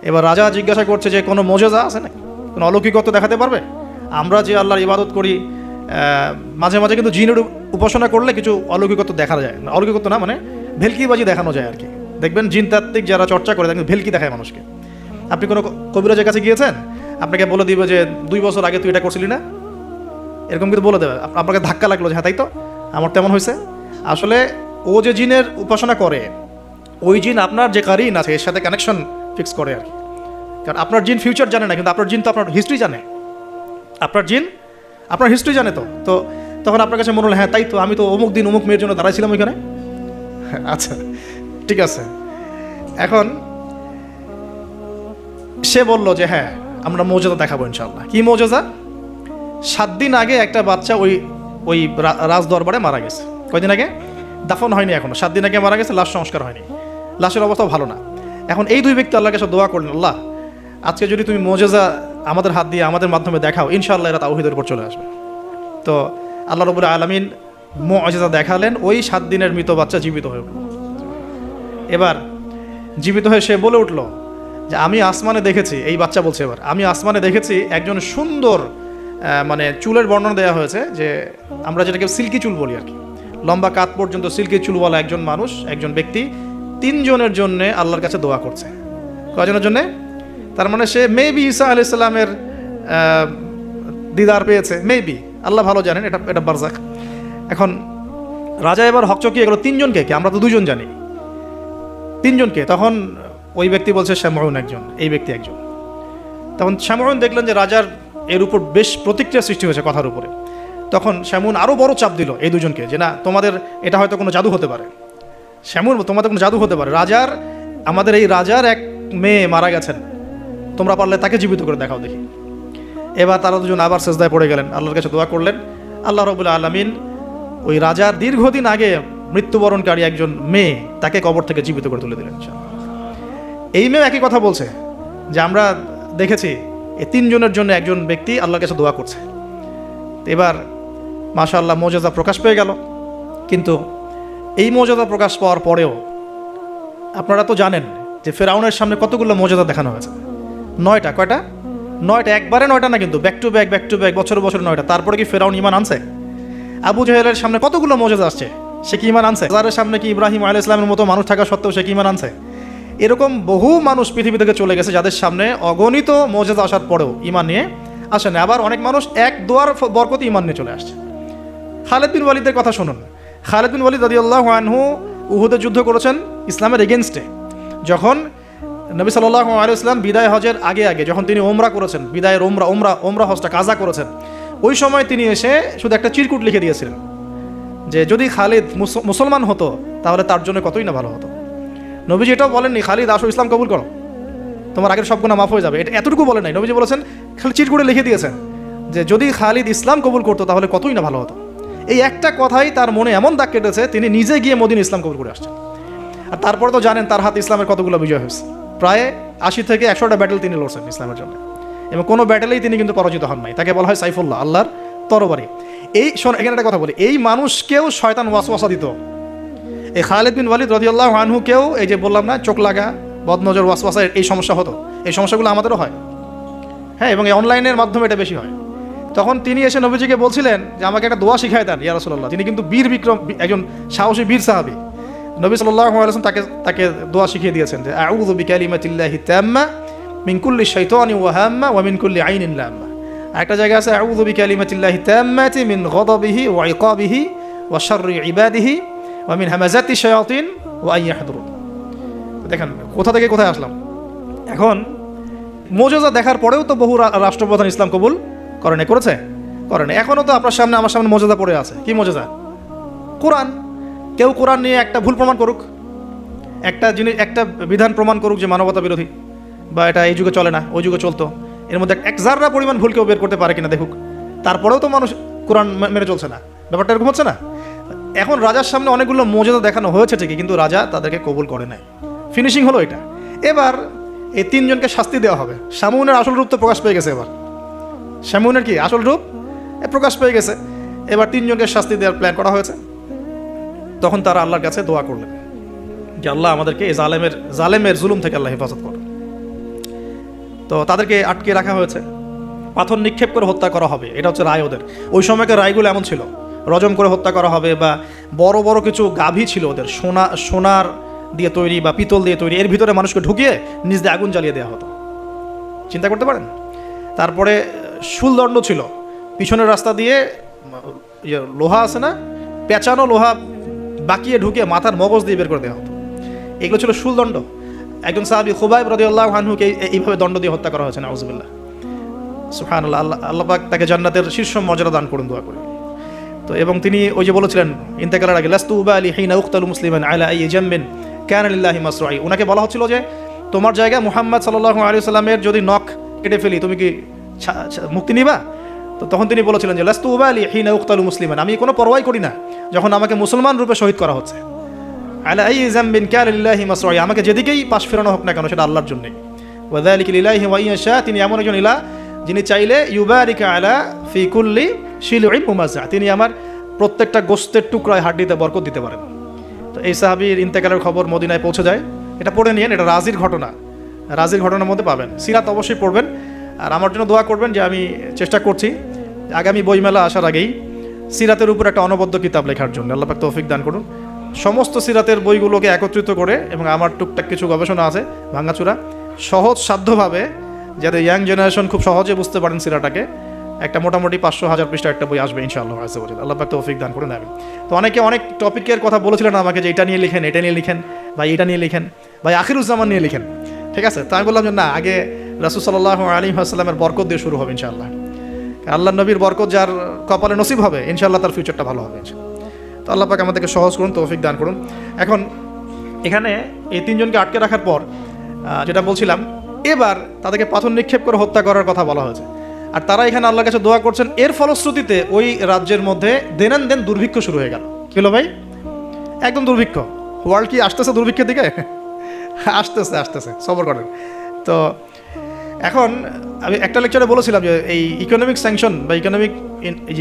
এবার রাজা জিজ্ঞাসা করছে যে কোনো মুজিজা আছে নাকি, কোনো অলৌকিকত্ব দেখাতে পারবে? আমরা যে আল্লাহর ইবাদত করি, মাঝে মাঝে কিন্তু জিনের উপাসনা করলে কিছু অলৌকিকত্ব দেখা যায়। অলৌকিকত্ব না, মানে ভেলকিবাজি দেখানো যায় আর কি। দেখবেন জিনতাত্ত্বিক যারা চর্চা করে দেখবেন ভেলকি দেখায় মানুষকে। আপনি কোনো কবিরাজের কাছে গিয়েছেন, আপনাকে বলে দিবে যে 2 বছর আগে তুই এটা করছিলি না, এরকম কিন্তু বলে দেবে। আপনাকে ধাক্কা লাগলো যে হ্যাঁ তাই তো, আমার তেমন হয়েছে। আসলে ও যে জিনের উপাসনা করে, ওই জিন আপনার যে কারিন আছে এর সাথে কানেকশন ফিক্স করে আর কি। কারণ আপনার জিন ফিউচার জানে না, কিন্তু আপনার জিন তো আপনার হিস্ট্রি জানে। আপনার জিন আপনার হিস্ট্রি জানে। তো তখন আপনার কাছে মনে হলো হ্যাঁ তাই তো, আমি তো অমুক দিন অমুক মেয়ের জন্য দাঁড়াইছিলাম ওইখানে। আচ্ছা ঠিক আছে। এখন সে বলল যে হ্যাঁ আমরা মৌজুদা দেখাবো ইনশাআল্লাহ। কি মৌজুদা? 7 দিন আগে একটা বাচ্চা ওই রাজ দরবারে মারা গেছে। কয়দিন আগে? দাফন হয়নি এখনো, 7 দিন আগে মারা গেছে, লাশ সংস্কার হয়নি, লাশের অবস্থাও ভালো না। এখন এই 2 ব্যক্তি আল্লাহর কাছে দোয়া করলেন, আল্লাহ আজকে যদি তুমি মৌজুদা আমাদের হাত দিয়ে আমাদের মাধ্যমে দেখাও, ইনশাআল্লাহ এরা তাওহীদের উপর চলে আসবে। তো আল্লাহ রাব্বুল আলামিন মুজিজা দেখালেন, ওই 7 দিনের মৃত বাচ্চা জীবিত হয়ে উঠল। এবার জীবিত হয়ে সে বলে উঠল যে আমি আসমানে দেখেছি, এই বাচ্চা বলছে, এবার আমি আসমানে দেখেছি একজন সুন্দর, মানে চুলের বর্ণনা দেওয়া হয়েছে যে আমরা যেটাকে সিল্কি চুল বলি আর কি, লম্বা কাত পর্যন্ত সিল্কি চুলওয়ালা একজন মানুষ, একজন ব্যক্তি 3 জনের জন্য আল্লাহর কাছে দোয়া করছে। কয়জনের জন্যে? তার মানে সে মেবি ঈসা আলাইহিস সালামের দিদার পেয়েছে, মেবি, আল্লাহ ভালো জানেন, এটা বারজাক। এখন রাজা এবার হকচকিয়ে গেল, 3 জনকে কি? আমরা তো 2 জন জানি, 3 জনকে? তখন ওই ব্যক্তি বলছে শামউন একজন, এই ব্যক্তি একজন। তখন শামউন দেখলেন যে রাজার এর উপর বেশ প্রতিক্রিয়া সৃষ্টি হয়েছে কথার উপরে। তখন শামউন আরও বড় চাপ দিল এই 2 জনকে যে না, তোমাদের এটা হয়তো কোনো জাদু হতে পারে। শামউন, তোমাদের কোনো জাদু হতে পারে, আমাদের এই রাজার এক মেয়ে মারা গেছেন, তোমরা পারলে তাকে জীবিত করে দেখাও দেখি। এবার তারা 2জন আবার সেজদায় পড়ে গেলেন, আল্লাহর কাছে দোয়া করলেন। আল্লাহ রাব্বুল আলামিন ওই রাজার দীর্ঘদিন আগে মৃত্যুবরণকারী একজন মেয়ে তাকে কবর থেকে জীবিত করে তুলে দিলেন। এই মেয়ে একই কথা বলছে যে আমরা দেখেছি এই তিনজনের জন্য একজন ব্যক্তি আল্লাহর কাছে দোয়া করছে। এবার মাশাআল্লাহ মুজিজা প্রকাশ পেয়ে গেল। কিন্তু এই মুজিজা প্রকাশ পাওয়ার পরেও আপনারা তো জানেন যে ফেরাউনের সামনে কতগুলো মুজিজা দেখানো হয়েছে। 9টা, কয়টা? 9টা, একবারে 9টা না, কিন্তু ব্যাক টু ব্যাক বছর বছর 9টা। তারপরে কি ফেরাউন ঈমান আনছে? আবু জাহেলের সামনে কতগুলো মুজিজা আসছে, সে কি ঈমান আনছে? যার সামনে কি ইব্রাহিম আলাইহিস সালামের মতো মানুষ থাকা সত্ত্বেও সে কি ঈমান আনছে? এরকম বহু মানুষ পৃথিবী থেকে চলে গেছে যাদের সামনে অগণিত মুজিজা আসার পরেও ঈমান নিয়ে আসে না। আবার অনেক মানুষ এক দোয়ার বরকতে ঈমান নিয়ে চলে আসছে। খালিদ বিন ওয়ালিদের কথা শুনুন। খালিদ বিন ওয়ালিদ রাদিয়াল্লাহু আনহু উহুদে যুদ্ধ করেছেন ইসলামের এগেনস্টে। যখন নবী সাল্লাল্লাহু আলাইহি ওয়াসাল্লাম বিদায় হজের আগে যখন তিনি ওমরা করেছেন, বিদায়ের ওমরা হজটা কাজা করেছেন, ওই সময় তিনি এসে শুধু একটা চিরকুট লিখে দিয়েছিলেন যে যদি খালিদ মুসলমান হতো তাহলে তার জন্য কতই না ভালো হতো। নবীজি এটাও বলেননি খালিদ আসো ইসলাম কবুল করো, তোমার আগের সব গুনাহ মাফ হয়ে যাবে, এটা এতটুকু বলে নাই। নবীজি বলেছেন, খালি চিরকুটে লিখে দিয়েছেন যে যদি খালিদ ইসলাম কবুল করতো তাহলে কতই না ভালো হতো। এই একটা কথাই তার মনে এমন দাগ কেটেছে, তিনি নিজে গিয়ে মদিনা ইসলাম কবুল করে আসছেন। আর তারপরে তো জানেন তার হাতে ইসলামের কতগুলো বিজয় হয়েছে, প্রায় 80 থেকে 100টা ব্যাটেল তিনি লড়ছেন ইসলামের জন্য, এবং কোনো ব্যাটেলেই তিনি কিন্তু পরাজিত হন নাই। তাকে বলা হয় সাইফুল্লাহ, আল্লাহর তরবারি। এখানে একটা কথা বলি, এই মানুষকেও শয়তান ওয়াসওয়াসা দিত। এই খালিদ বিন ওয়ালিদ রাদিয়াল্লাহু আনহুকেও এই যে বললাম না, চোখ লাগা, বদনজর, ওয়াসওয়াসা, এই সমস্যা হতো। এই সমস্যাগুলো আমাদেরও হয়, হ্যাঁ, এবং এই অনলাইনের মাধ্যমে এটা বেশি হয়। তখন তিনি এসে নবীজিকে বলছিলেন যে আমাকে একটা দোয়া শিখায় দেন ইয়া রাসূলুল্লাহ। তিনি কিন্তু বীর বিক্রম, একজন সাহসী বীর সাহাবী। নবী সাল্লাল্লাহু আলাইহি ওয়াসাল্লাম তাকে দোয়া শিখিয়ে দিয়েছেন যে আউযু বিকালিমাতিল্লাহি তাম্মা মিন কুল্লি শাইতানি ওয়া হাম্মা ওয়া মিন কুল্লি আইনিন লাম্মা। একটা জায়গা আছে আউযু বিকালিমাতিল্লাহি তাম্মাতি মিন গদাবিহি ওয়া ইকাবিহি ওয়া শাররি ইবাদিহি ওয়া মিন হামাজাতি শায়াতিন ওয়া আন ইয়াহদুরুন। দেখেন কোথা থেকে কোথায় আসলাম। এখন মুজিজা দেখার পরেও তো বহু রাষ্ট্রপ্রধান ইসলাম কবুল করেছে। এখনও তো আপনার সামনে আমার সামনে মুজিজা পড়ে আছে। কি মুজিজা? কোরআন। কেউ কোরআন নিয়ে একটা ভুল প্রমাণ করুক, একটা বিধান প্রমাণ করুক যে মানবতা বিরোধী বা এটা এই যুগে চলে না, ওই যুগে চলতো, এর মধ্যে এক জাররা পরিমাণ ভুল কেউ বের করতে পারে কিনা দেখুক। তারপরেও তো মানুষ কোরআন মেনে চলছে না। ব্যাপারটা এরকম হচ্ছে না? এখন রাজার সামনে অনেকগুলো মুজিজা দেখানো হয়েছে ঠিকই, কিন্তু রাজা তাদেরকে কবুল করে নাই। ফিনিশিং হলো এটা। এবার এই তিনজনকে শাস্তি দেওয়া হবে। শামউনের আসল রূপ তো প্রকাশ পেয়ে গেছে। এবার শামউনের কি আসল রূপ প্রকাশ পেয়ে গেছে। এবার তিনজনকে শাস্তি দেওয়ার প্ল্যান করা হয়েছে। তখন তারা আল্লাহর কাছে দোয়া করলেন যে আল্লাহ আমাদেরকে এই জালেমের জুলুম থেকে আল্লাহ হেফাজত করো। তো তাদেরকে আটকে রাখা হয়েছে, পাথর নিক্ষেপ করে হত্যা করা হবে, এটা হচ্ছে রায় ওদের। ওই সময়কার রায়গুলো এমন ছিল, রজম করে হত্যা করা হবে, বা বড় বড় কিছু গাভী ছিল ওদের, সোনার দিয়ে তৈরি বা পিতল দিয়ে তৈরি, এর ভিতরে মানুষকে ঢুকিয়ে নিজ দিয়ে আগুন জ্বালিয়ে দেওয়া হতো। চিন্তা করতে পারেন। তারপরে শুলদণ্ড ছিল, পিছনের রাস্তা দিয়ে লোহা আছে না, পেঁচানো লোহা বাকিয়ে ঢুকে মাথার মগজ দিয়ে বের করে দেওয়া হতো। এগুলো ছিল শুলদণ্ড। একজন সাহাবী খুবাইব রাদিয়াল্লাহু আনহুকে এইভাবে দণ্ড দিয়ে হত্যা করা হয়েছে। নাউযুবিল্লাহ, সুবহানাল্লাহ। আল্লাহ পাক তাকে জান্নাতের শীর্ষ মর্যাদা দান করুন, দোয়া করি। তো এবং তিনি ওই যে বলেছিলেন ইন্তেকালের আগে, লাস্তু উবালি হিনা উকতালু মুসলিমান আলা আই জামবিন কানা লিল্লাহি মাসরাই। ওনাকে বলা হচ্ছিল যে তোমার জায়গায় মুহাম্মদ সাল্লাল্লাহু আলাইহি ওয়াসাল্লামের যদি নখ কেটে ফেলি তুমি কি মুক্তি নিবা? তো তখন তিনি বলেছিলেন যে লাস্তু উবালি হিনা উকতালু মুসলিমান, আমি কোনো পরোয়াই করি না যখন আমাকে মুসলমান রূপে শহীদ করা হচ্ছে। আলা আই জামবিন কানা লিল্লাহি মাসরাই, আমাকে যেদিকেই পাশ ফেরানো হোক না কেন সেটা আল্লাহর জন্যই। ওয়া যালিকা লিল্লাহি ওয়া ইয়াশা, তিনি এমন একজন ইলাহ যিনি চাইলে ইউবারিকা আলা ফি কুল্লি শিলউইন মুমাজ্জা, তিনি আমার প্রত্যেকটা গোস্তের টুকরায় হাড্ডিতে বরকত দিতে পারেন। তো এই সাহাবীর ইন্তেকালের খবর মদিনায় পৌঁছে যায়। এটা পড়ে নিয়েন, এটা রাজির ঘটনার মধ্যে পাবেন। সিরাত অবশ্যই পড়বেন, আর আমার জন্য দোয়া করবেন যে আমি চেষ্টা করছি আগামী বইমেলা আসার আগেই সিরাতের উপর একটা অনবদ্য কিতাব লেখার জন্য। আল্লাহ পাক তৌফিক দান করুন। সমস্ত সিরাতের বইগুলোকে একত্রিত করে, এবং আমার টুকটাক কিছু গবেষণা আছে ভাঙাচুরা, সহজ সাধ্যভাবে যাতে ইয়াং জেনারেশন খুব সহজে বুঝতে পারেন সিরাটাকে, একটা মোটামুটি 500-1000 পৃষ্ঠা একটা বই আসবে ইনশাআল্লাহ। আল্লাহ পাক তৌফিক দান করে নেবেন। তো অনেকে অনেক টপিকের কথা বলেছিলেন আমাকে যে এটা নিয়ে লিখেন, এটা নিয়ে লিখেন, ভাই এটা নিয়ে লিখেন, ভাই আখিরুজ্জামান নিয়ে লিখেন। ঠিক আছে, তো আমি বললাম যে না, আগে রাসূল সাল্লাল্লাহু আলাইহি ওয়াসাল্লামের বরকত দিয়ে শুরু হবে ইনশাআল্লাহ। আল্লাহ নবীর বরকত যার কপালে নসিব হবে ইনশাআল্লাহ তার ফিউচারটা ভালো হবে। তো আল্লাহ পাক আমাদেরকে সহজ করুন, তৌফিক দান করুন। এখন এখানে এই তিনজনকে আটকে রাখার পর যেটা বলছিলাম, এবার তাদেরকে পাথর নিক্ষেপ করে হত্যা করার কথা বলা হয়েছে। আর তারা এখানে আল্লাহর কাছে দোয়া করছেন। এর ফলশ্রুতিতে ওই রাজ্যের মধ্যে দেন দুর্ভিক্ষ শুরু হয়ে গেল। কি হলো ভাই? একদম দুর্ভিক্ষ। ওয়ার্ল্ড কি আসতেছে দুর্ভিক্ষের দিকে? আসতেছে, সবর করেন। তো এখন আমি একটা লেকচারে বলেছিলাম যে এই ইকোনমিক স্যাংশন বা ইকোনমিক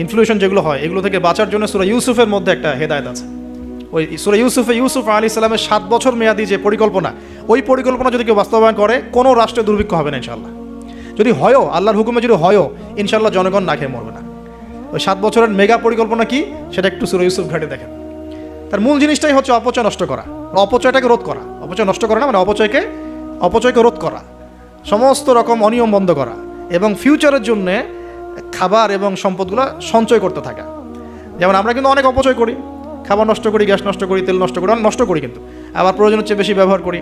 ইনফ্লুয়েশন যেগুলো হয়, এগুলো থেকে বাঁচার জন্য সূরা ইউসুফের মধ্যে একটা হেদায়েত আছে। ওই সূরা ইউসুফ আলাইহিস সালামের 7 বছর মেয়াদি যে পরিকল্পনা, ওই পরিকল্পনা যদি কেউ বাস্তবায়ন করে, কোনো রাষ্ট্রে দুর্ভিক্ষ হবে না ইনশাআল্লাহ। যদি হয়ও, আল্লাহর হুকুমে যদি হয়ও, ইনশাআল্লাহ জনগণ না খেয়ে মরবে না। ওই 7 বছরের মেগা পরিকল্পনা কি, সেটা একটু সূরা ইউসুফ ঘাটে দেখেন। তার মূল জিনিসটাই হচ্ছে অপচয় নষ্ট করা, অপচয়টাকে রোধ করা। অপচয় নষ্ট করা না, মানে অপচয়কে রোধ করা, সমস্ত রকম অনিয়ম বন্ধ করা, এবং ফিউচারের জন্যে খাবার এবং সম্পদগুলো সঞ্চয় করতে থাকা। যেমন আমরা কিন্তু অনেক অপচয় করি, খাবার নষ্ট করি, গ্যাস নষ্ট করি, তেল নষ্ট করি, নষ্ট করি, কিন্তু আবার প্রয়োজনের চেয়ে বেশি ব্যবহার করি।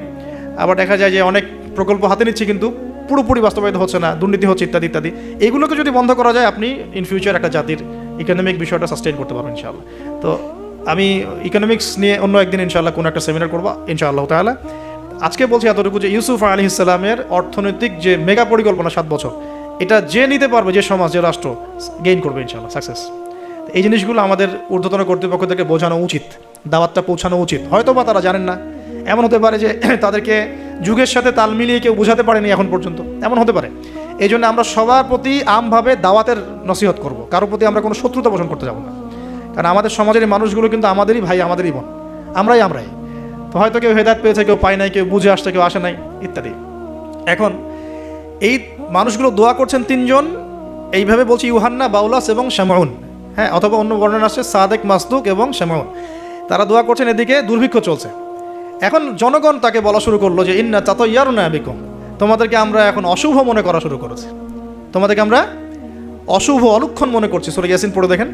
আবার দেখা যায় যে অনেক প্রকল্প হাতে নিচ্ছি কিন্তু পুরোপুরি বাস্তবায়িত হচ্ছে না, দুর্নীতি হচ্ছে, ইত্যাদি ইত্যাদি। এগুলোকে যদি বন্ধ করা যায়, আপনি ইন ফিউচার একটা জাতির ইকোনমিক বিষয়টা সাস্টেইন করতে পারবেন ইনশাআল্লাহ। তো আমি ইকোনমিক্স নিয়ে অন্য একদিন ইনশাআল্লাহ কোনো একটা সেমিনার করবো ইনশাআল্লাহ তাআলা। আজকে বলছি এতটুকু যে ইউসুফ আলাইহিস সালামের অর্থনৈতিক যে মেগা পরিকল্পনা 7 বছর, এটা যে নিতে পারবে, যে সমাজ, যে রাষ্ট্র, গেইন করবে ইনশাআল্লাহ, সাকসেস। এই জিনিসগুলো আমাদের ঊর্ধ্বতন কর্তৃপক্ষদেরকে বোঝানো উচিত, দাওয়াতটা পৌঁছানো উচিত। হয়তো বা তারা জানেন না, এমন হতে পারে যে তাদেরকে যুগের সাথে তাল মিলিয়ে কেউ বোঝাতে পারেনি এখন পর্যন্ত, এমন হতে পারে। এই জন্য আমরা সবার প্রতি আমভাবে দাওয়াতের নসিহত করব, কারোর প্রতি আমরা কোনো শত্রুতা পোষণ করতে যাব না। কারণ আমাদের সমাজের মানুষগুলো কিন্তু আমাদেরই ভাই, আমাদেরই বোন, আমরাই। তো হয়তো কেউ হেদায়েত পেয়েছে, কেউ পায় নাই, কেউ বুঝে আসছে, কেউ আসে নাই, ইত্যাদি। এখন এই মানুষগুলো দোয়া করছেন 3 জন, এইভাবে বলছি, ইউহান্না, বাউলাস এবং শামাউন। হ্যাঁ, অথবা অন্য বর্ণনা আসছে সাদেক, মাসদুক এবং শামাউন। তারা দোয়া করছেন, এদিকে দুর্ভিক্ষ চলছে। এখন জনগণ তাকে বলা শুরু করলো যে ইন্না তাতায়্যারুনা বিকুম, তোমাদেরকে আমরা এখন অশুভ মনে করা শুরু করেছি, তোমাদেরকে আমরা অশুভ, অলক্ষণ মনে করছি। সূরা ইয়াসিন পড়ে দেখেন,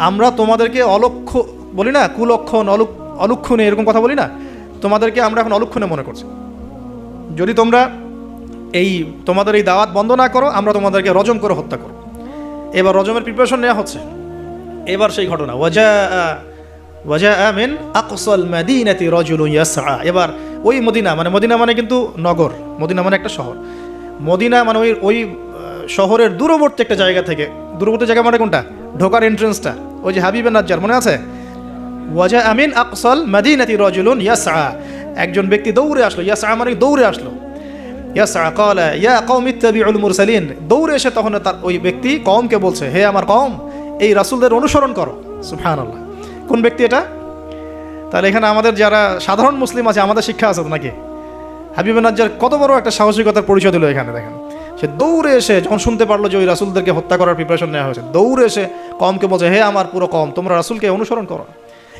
আমরা তোমাদেরকে অলক্ষ্য বলি না, কুলক্ষণ, অলক্ষণে, এরকম কথা বলি না, তোমাদেরকে আমরা এখন অলক্ষণে মনে করছি। যদি তোমরা তোমাদের এই দাওয়াত বন্ধ না করো, আমরা তোমাদেরকে রজম করে হত্যা করো। এবার রজমের প্রিপারেশন নেওয়া হচ্ছে। এবার সেই ঘটনা, ওয়াজা মিন আকসাল মাদিনাতি রাজুলুন ইয়াসআ। এবার ওই মদিনা মানে কিন্তু নগর, মদিনা মানে একটা শহর। মদিনা মানে ওই শহরের দূরবর্তী একটা জায়গা থেকে, দূরবর্তী জায়গা মানে কোনটা, ঢোকার এন্ট্রেন্সটা, ওই যে হাবিবে নাজ্জার, মনে আছে? ওয়াজা মিন আকসাল মাদিনাতি রাজুলুন ইয়াসআ, একজন ব্যক্তি দৌড়ে আসলো। ইয়াসআ মানে দৌড়ে আসলো। ইয়াসআ ক্বালা ইয়া কওমি ইত্তাবিউল মুরসালিন, দৌড়ে এসে তখন তার ওই ব্যক্তি কওমকে বলছে, হে আমার কওম, এই রাসূলদের অনুসরণ করো। সুবহানাল্লাহ। কোন ব্যক্তি এটা? তাহলে এখানে আমাদের যারা সাধারণ মুসলিম আছে, আমাদের শিক্ষা আছে নাকি? হাবিবে নাজ্জার কত বড় একটা সাহসিকতার পরিচয় দিল এখানে, দেখেন। সে দৌড়ে এসে যখন শুনতে পারলো যে ওই রাসূলদেরকে হত্যা করার প্রিপারেশন নেওয়া হয়েছে, দৌড়ে এসে কওমকে বলছে, হে আমার পুরো কওম, তোমরা রাসূলকে অনুসরণ করো।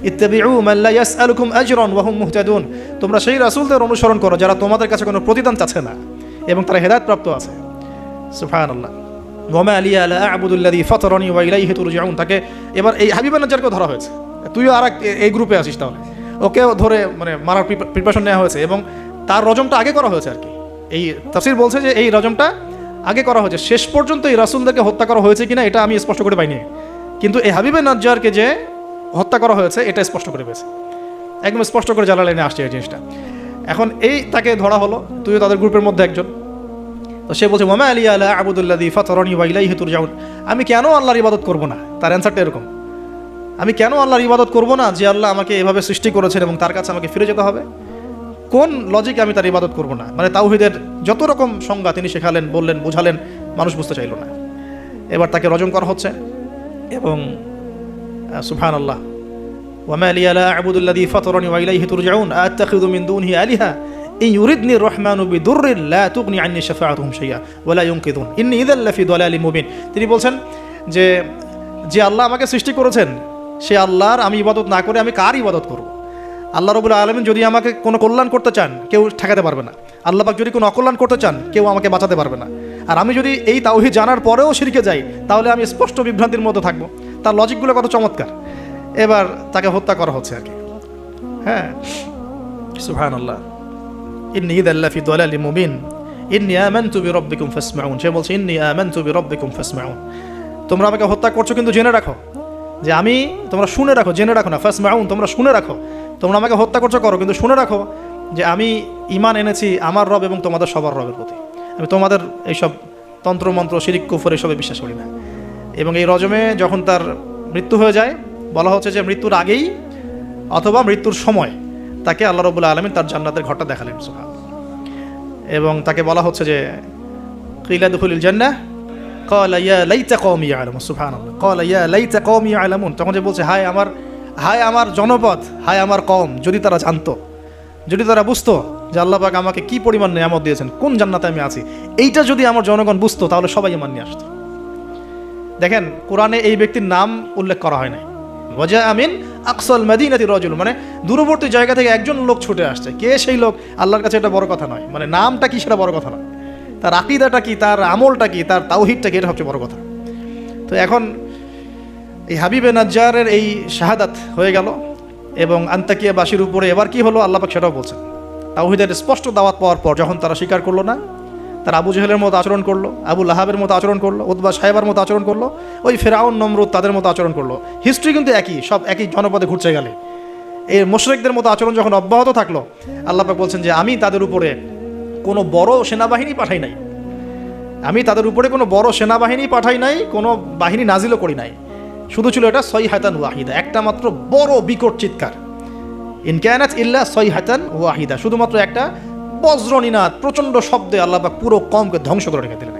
ইত্তাবিউ মান লা ইয়াসআলুকুম আজরান ওয়া হুম মুহতাদুন, তোমরা সেই রাসূলদের অনুসরণ করো যারা তোমাদের কাছে কোনো প্রতিদান চাচ্ছে না এবং তারা হেদায়েত প্রাপ্ত আছে। সুবহানাল্লাহ। ওয়া মা লিয়া লা আ'বুদুল্লাযী ফাতারানি ওয়া ইলাইহি তুরজাউন। তাকে এবার এই হাবিবে নাজ্জারকে ধরা হয়েছে, তুইও আর এই গ্রুপে আছিস, তাহলে ওকেও ধরে মানে মারার প্রিপারেশন নেওয়া হয়েছে, এবং তার রজমটা আগে করা হয়েছে আর কি। এই তাফসীর বলছে যে এই রজমটা আগে করা হয়েছে। শেষ পর্যন্ত এই রাসূলদেরকে হত্যা করা হয়েছে কিনা এটা আমি স্পষ্ট করে পাইনি, কিন্তু এই হাবিবে নাজ্জারকে যে হত্যা করা হয়েছে এটা স্পষ্ট করে পেয়েছে, একদম স্পষ্ট করে জালালাইনে আসছে এই জিনিসটা। এখন তাকে ধরা হলো, তুইও তাদের গ্রুপের মধ্যে একজন। তো সে বলছে, ওয়া মা লিয়া লা আ'বুদুল্লাযী ফাতারানি ওয়া ইলাইহি তুরজাউন, আমি কেন আল্লাহর ইবাদত করব না? তার অ্যানসারটা এরকম, আমি কেন আল্লাহর ইবাদত করব না যে আল্লাহ আমাকে এভাবে সৃষ্টি করেছেন এবং তার কাছে আমাকে ফিরে যেতে হবে? কোন লজিকে আমি তার ইবাদত করব না? মানে তাওহীদের যত রকম সংজ্ঞা তিনি শেখালেন, বললেন, বুঝালেন, মানুষ বুঝতে চাইল না। এবার তাকে রজম করা হচ্ছে। এবং সুবহানাল্লাহ, ওয়া মা লিয়া লা আ'বুদুল্লাযী ফাতারানি ওয়া ইলাইহি তুরজাউন আ'তাখিযু মিন দুনিহি আলিহা ইন ইউরিদনি রহমানু বিদুররিন লা তুগনি আন্নী শাফাআতুহুম শাইআ ওয়া লা ইউনকিযুন ইন্নী ইযাল লাফি দালালিম মুবিন। তিনি বলছেন যে আল্লাহ আমাকে সৃষ্টি করেছেন, সে আল্লাহর আমি ইবাদত না করে আমি কার ইবাদত করব? আল্লাহ রাব্বুল আলামিন যদি আমাকে কোনো কল্যাণ করতে চান, কেউ ঠেকাতে পারবে না। আল্লাহ পাক যদি কোনো অকল্যাণ করতে চান, কেউ আমাকে বাঁচাতে পারবে না। আর আমি যদি এই তাওহীদ জানার পরেও শিরকে যাই, তাহলে আমি স্পষ্ট বিভ্রান্তির মধ্যে থাকবো। তার লজিকগুলো কত চমৎকার। এবার তাকে হত্যা করা হচ্ছে আর কি। হ্যাঁ, সুবহানাল্লাহ। ইন্নী ইযাল লাফি দালালিম মুবিন ইন্নী আমানতু বিরাব্বিকুম ফাসমাউন। সে বলছে, ইন্নী আমানতু বিরাব্বিকুম ফাসমাউন, তোমরা আমাকে হত্যা করছো কিন্তু জেনে রাখো যে আমি, তোমরা শুনে রাখো, জেনে রাখো না, ফাসমাউন তোমরা শুনে রাখো, তোমরা আমাকে হত্যা করছো করো, কিন্তু শুনে রাখো যে আমি ঈমান এনেছি আমার রব এবং তোমাদের সবার রবের প্রতি। আমি তোমাদের এইসব তন্ত্রমন্ত্র, শিরিক, কুফর এসবে বিশ্বাস করি না। এবং এই রজমে যখন তার মৃত্যু হয়ে যায়, বলা হচ্ছে যে মৃত্যুর আগেই অথবা মৃত্যুর সময় তাকে আল্লাহ রাব্বুল আলামিন তার জান্নাতের ঘরটা দেখালেন, সুবহানাল্লাহ। এবং তাকে বলা হচ্ছে যে কিলা দুখুলিল জান্নাহ ক্বালা ইয়া লাইতা কওমি ইয়ালামুন, সুবহানাল্লাহ, ক্বালা ইয়া লাইতা কওমি ইয়ালামুন। তখন যে বলছে হায় আমার জনপদ, হায় আমার কওম, যদি তারা জানতো, যদি তারা বুঝতো যে আল্লাহ পাক আমাকে কি পরিমাণ নিয়ামত দিয়েছেন, কোন জান্নাতে আমি আছি, এইটা যদি আমার জনগণ বুঝতো তাহলে সবাই ঈমান নিয়ে আসতো। দেখেন কোরআনে এই ব্যক্তির নাম উল্লেখ করা হয় নাই। ওয়াজা আমিন আকসাল মাদিনাতি রাজুল, মানে দূরবর্তী জায়গা থেকে একজন লোক ছুটে আসছে। কে সেই লোক আল্লাহর কাছে এটা বড় কথা নয়, মানে নামটা কি সেটা বড় কথা নয়, তার আকীদাটা কি, তার আমলটা কি, তার তাওহীদটা কি, এটা সবচেয়ে বড় কথা। তো এখন এই হাবিবে নাজ্জারের এই শাহাদাত হয়ে গেল এবং আন্তাকিয়াবাসীর উপরে এবার কি হলো আল্লাহ পাক সেটাও বলছেন। তাওহীদের স্পষ্ট দাওয়াত পাওয়ার পর যখন তারা স্বীকার করলো না, তারা আবু জেহেলের মতো আচরণ করলো, আবু লাহাবের মতো আচরণ করলো, উতবা সাহেবার মতো আচরণ করলো, ওই ফেরাউন নমরুদ তাদের মতো আচরণ করলো। হিস্ট্রি কিন্তু একই, সব একই জনপদে ঘুরছে গেলে। এই মুশরিকদের মতো আচরণ যখন অব্যাহত থাকলো, আল্লাহ পাক বলছেন যে আমি তাদের উপরে কোনো বড় সেনাবাহিনী পাঠাই নাই, আমি তাদের উপরে কোনো বড় সেনাবাহিনী পাঠাই নাই, কোনো বাহিনী নাজিলও করি নাই। শুধু ছিল এটা সয়হাতান ওয়াহিদা, একটা মাত্র বড় বিকট চিৎকার। ইন কানাত ইল্লা সয়হাতান ওয়াহিদা, শুধুমাত্র একটা বজ্রনিনাদ, প্রচণ্ড শব্দে আল্লাহ পাক পুরো কমকে ধ্বংস করে রেখে দিলেন।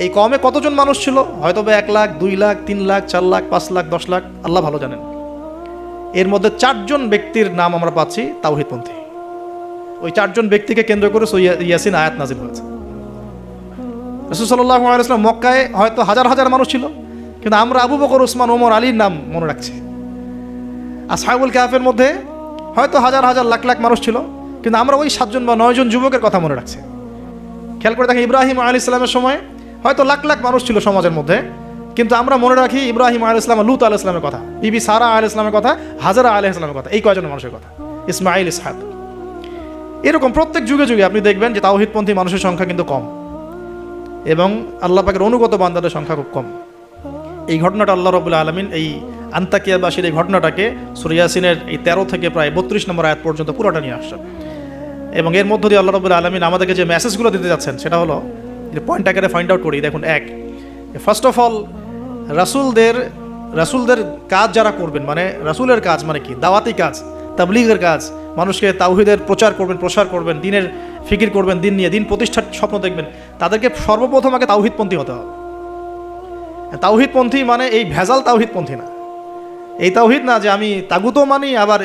এই কমে কতজন মানুষ ছিল? হয়তো 1 লাখ, 2 লাখ, 3 লাখ, 4 লাখ, 5 লাখ, 10 লাখ, আল্লাহ ভালো জানেন। এর মধ্যে 4 জন ব্যক্তির নাম আমরা পাচ্ছি তাওহীদপন্থী। ওই 4 জন ব্যক্তিকে কেন্দ্র করে ইয়াসিন আয়াত নাজিল হয়েছে। রাসূল সাল্লাল্লাহু আলাইহি ওয়াসাল্লাম মক্কায় হয়তো হাজার হাজার মানুষ ছিল, কিন্তু আমরা আবু বকর, ওসমান, ওমর, আলীর নাম মনে রাখছি। আসহাবুল কাহফের মধ্যে হয়তো হাজার হাজার লাখ লাখ মানুষ ছিল, কিন্তু আমরা ওই 7 জন বা 9 জন যুবকের কথা মনে রাখছি। খেয়াল করে দেখেন, ইব্রাহিম আলাইহিস সালামের সময় হয়তো লাখ লাখ মানুষ ছিল সমাজের মধ্যে, কিন্তু আমরা মনে রাখি ইব্রাহিম আলাইহিস সালাম, লূত আলাইহিস সালামের কথা, বিবি সারা আলাইহিস সালামের কথা, হাজারা আলাইহিস সালামের কথা, এই কয়জন মানুষের কথা, ইসমাঈল, ইসহাক। এরকম প্রত্যেক যুগে যুগে আপনি দেখবেন যে তাওহীদপন্থী মানুষের সংখ্যা কিন্তু কম এবং আল্লাহ পাকের অনুগত বান্দাদের সংখ্যা খুব কম। এই ঘটনাটা আল্লাহ রাব্বুল আলামিন এই আন্তাকিয়াবাসীর এই ঘটনাটাকে সূরা ইয়াসিনের এই 13 থেকে প্রায় 32 নম্বর আয়াত পর্যন্ত পুরোটা নিয়ে আসছেন। এবং এর মধ্য দিয়ে আল্লাহ রাব্বুল আলামিন আমাদেরকে যে মেসেজগুলো দিতে যাচ্ছেন সেটা হলো, যে পয়েন্ট আকারে ফাইন্ড আউট করি। দেখুন, ফার্স্ট অফ অল রাসূলদের কাজ যারা করবেন, মানে রাসূলের কাজ মানে কি? দাওয়াতি কাজ, তাবলীগের কাজ, মানুষকে তাওহীদের প্রসার করবেন, দ্বীনের ফিকির করবেন, দিন নিয়ে দিন প্রতিষ্ঠার স্বপ্ন দেখবেন, তাদেরকে সর্বপ্রথম আগে তাওহীদপন্থী হতে হবে। তাওহীদপন্থী মানে এই ভেজাল তাওহীদপন্থী না। এই তাওহীদ না যে আমি তাগুতও মানি আবার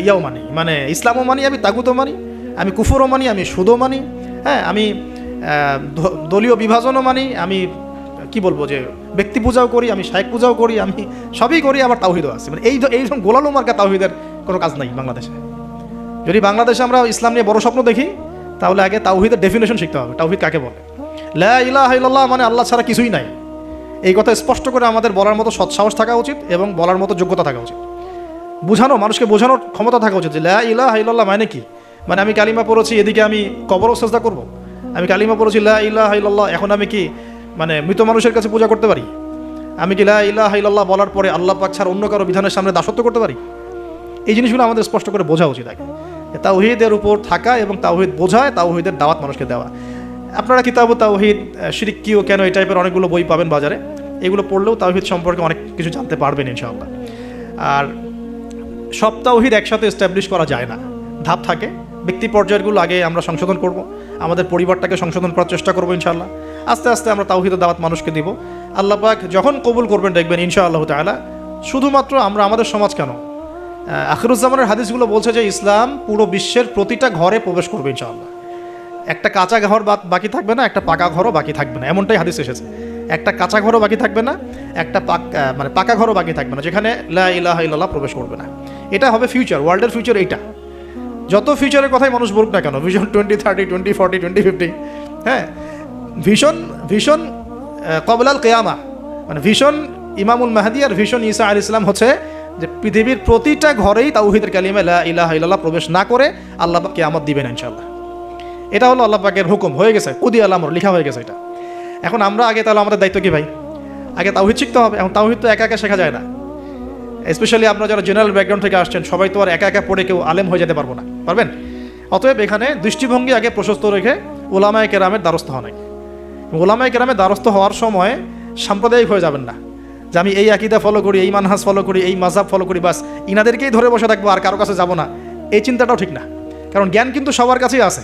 ইয়াও মানি, মানে ইসলামও মানি, আমি তাগুতও মানি, আমি কুফরও মানি, আমি সুদও মানি, হ্যাঁ, আমি দলীয় বিভাজনও মানি, আমি কি বলবো যে ব্যক্তি পূজাও করি, আমি শায়েখ পূজাও করি, আমি সবই করি, আবার তাওহীদও আছে। মানে এইরকম গোলালো মার্কা তাওহীদের কোনো কাজ নাই বাংলাদেশে। যদি বাংলাদেশে আমরা ইসলাম নিয়ে বড় স্বপ্ন দেখি, তাহলে আগে তাওহীদের ডেফিনেশন শিখতে হবে। তাওহীদ কাকে বলে? লা ইলাহা ইল্লাল্লাহ মানে আল্লাহ ছাড়া কিছুই নাই। এই কথা স্পষ্ট করে আমাদের বলার মতো সৎসাহস থাকা উচিত এবং বলার মতো যোগ্যতা থাকা উচিত। মানুষকে বোঝানোর ক্ষমতা থাকা উচিত যে লা ইলাহা ইল্লাল্লাহ মানে কি। মানে আমি কালিমা পড়েছি, এদিকে আমি কবরও সেজদা করব? আমি কালিমা পড়েছি লা ইলাহা ইল্লাল্লাহ, এখন আমি কি মানে মৃত মানুষের কাছে পূজা করতে পারি? আমি কি লা ইলাহা ইল্লাল্লাহ বলার পরে আল্লাহ পাক ছাড়া অন্য কারো বিধানের সামনে দাসত্ব করতে পারি? এই জিনিসগুলো আমাদের স্পষ্ট করে বোঝা উচিত আগে। তাওহীদের উপর থাকা এবং তাওহীদ বোঝায়, তাওহীদের দাওয়াত মানুষকে দেওয়া। আপনারা কিতাব তাওহীদ, শিরক কি ও কেন, এই টাইপের অনেকগুলো বই পাবেন বাজারে। এগুলো পড়লেও তাওহীদ সম্পর্কে অনেক কিছু জানতে পারবেন ইনশাআল্লাহ। আর সব তাওহীদ একসাথে এস্টাবলিশ করা যায় না, ধাপ থাকে। ব্যক্তি পর্যায়গুলো আগে আমরা সংশোধন করব, আমাদের পরিবারটাকে সংশোধন করার চেষ্টা করবো ইনশাআল্লাহ। আস্তে আস্তে আমরা তাওহীদের দাওয়াত মানুষকে দিব। আল্লাহ পাক যখন কবুল করবেন দেখবেন ইনশাআল্লাহ তাআলা, শুধুমাত্র আমরা আমাদের সমাজ কেন, আখিরুজ্জামানের হাদিসগুলো বলছে যে ইসলাম পুরো বিশ্বের প্রতিটা ঘরে প্রবেশ করবে ইনশাআল্লাহ। একটা কাঁচা ঘর বাকি থাকবে না, একটা পাকা ঘরও বাকি থাকবে না, এমনটাই হাদিস এসেছে। একটা কাঁচা ঘরও বাকি থাকবে না, একটা পাকা ঘরও বাকি থাকবে না, যেখানে লা ইলাহা ইল্লাল্লাহ প্রবেশ করবে না। এটা হবে ফিউচার, ওয়ার্ল্ডের ফিউচার এইটা। যত ফিউচারের কথাই মানুষ বলুক না কেন, ভিশন 2030, 2040, 2050, হ্যাঁ, ভিশন কবলাল কিয়ামা, মানে ভিশন ইমামুল মাহদি আর ভিশন ঈসা আলাইহিস সালাম হচ্ছে যে পৃথিবীর প্রতিটা ঘরেই তাওহীদের কালিমা লা ইলাহা ইল্লাল্লাহ প্রবেশ না করে আল্লাহ পাক কিয়ামত দিবেন ইনশাআল্লাহ। এটা হলো আল্লাহ পাকের হুকুম, হয়ে গেছে, কুদি আল আমর, লেখা হয়ে গেছে এটা। এখন আমরা আগে, তাহলে আমাদের দায়িত্ব কি ভাই? আগে তাওহীদ শিখতে হবে। এখন তাওহীদ তো একা একা শেখা যায় না, স্পেশালি আপনারা যারা জেনারেল ব্যাকগ্রাউন্ড থেকে আসছেন, সবাই তো আর একা একা পড়ে কেউ আলেম হয়ে যেতে পারবো না, পারবেন? অতএব এখানে দৃষ্টিভঙ্গি আগে প্রশস্ত রেখে উলামায়ে কেরামের দ্বারস্থ হন। ওলামায়ে কেরামে দ্বারস্থ হওয়ার সময় সাম্প্রদায়িক হয়ে যাবেন না, যে আমি এই আকীদা ফলো করি, এই মানহাজ ফলো করি, এই মাযহাব ফলো করি, বাস ইনাদেরকেই ধরে বসে থাকবো আর কারো কাছে যাব না। এই চিন্তাটাও ঠিক না, কারণ জ্ঞান কিন্তু সবার কাছেই আছে,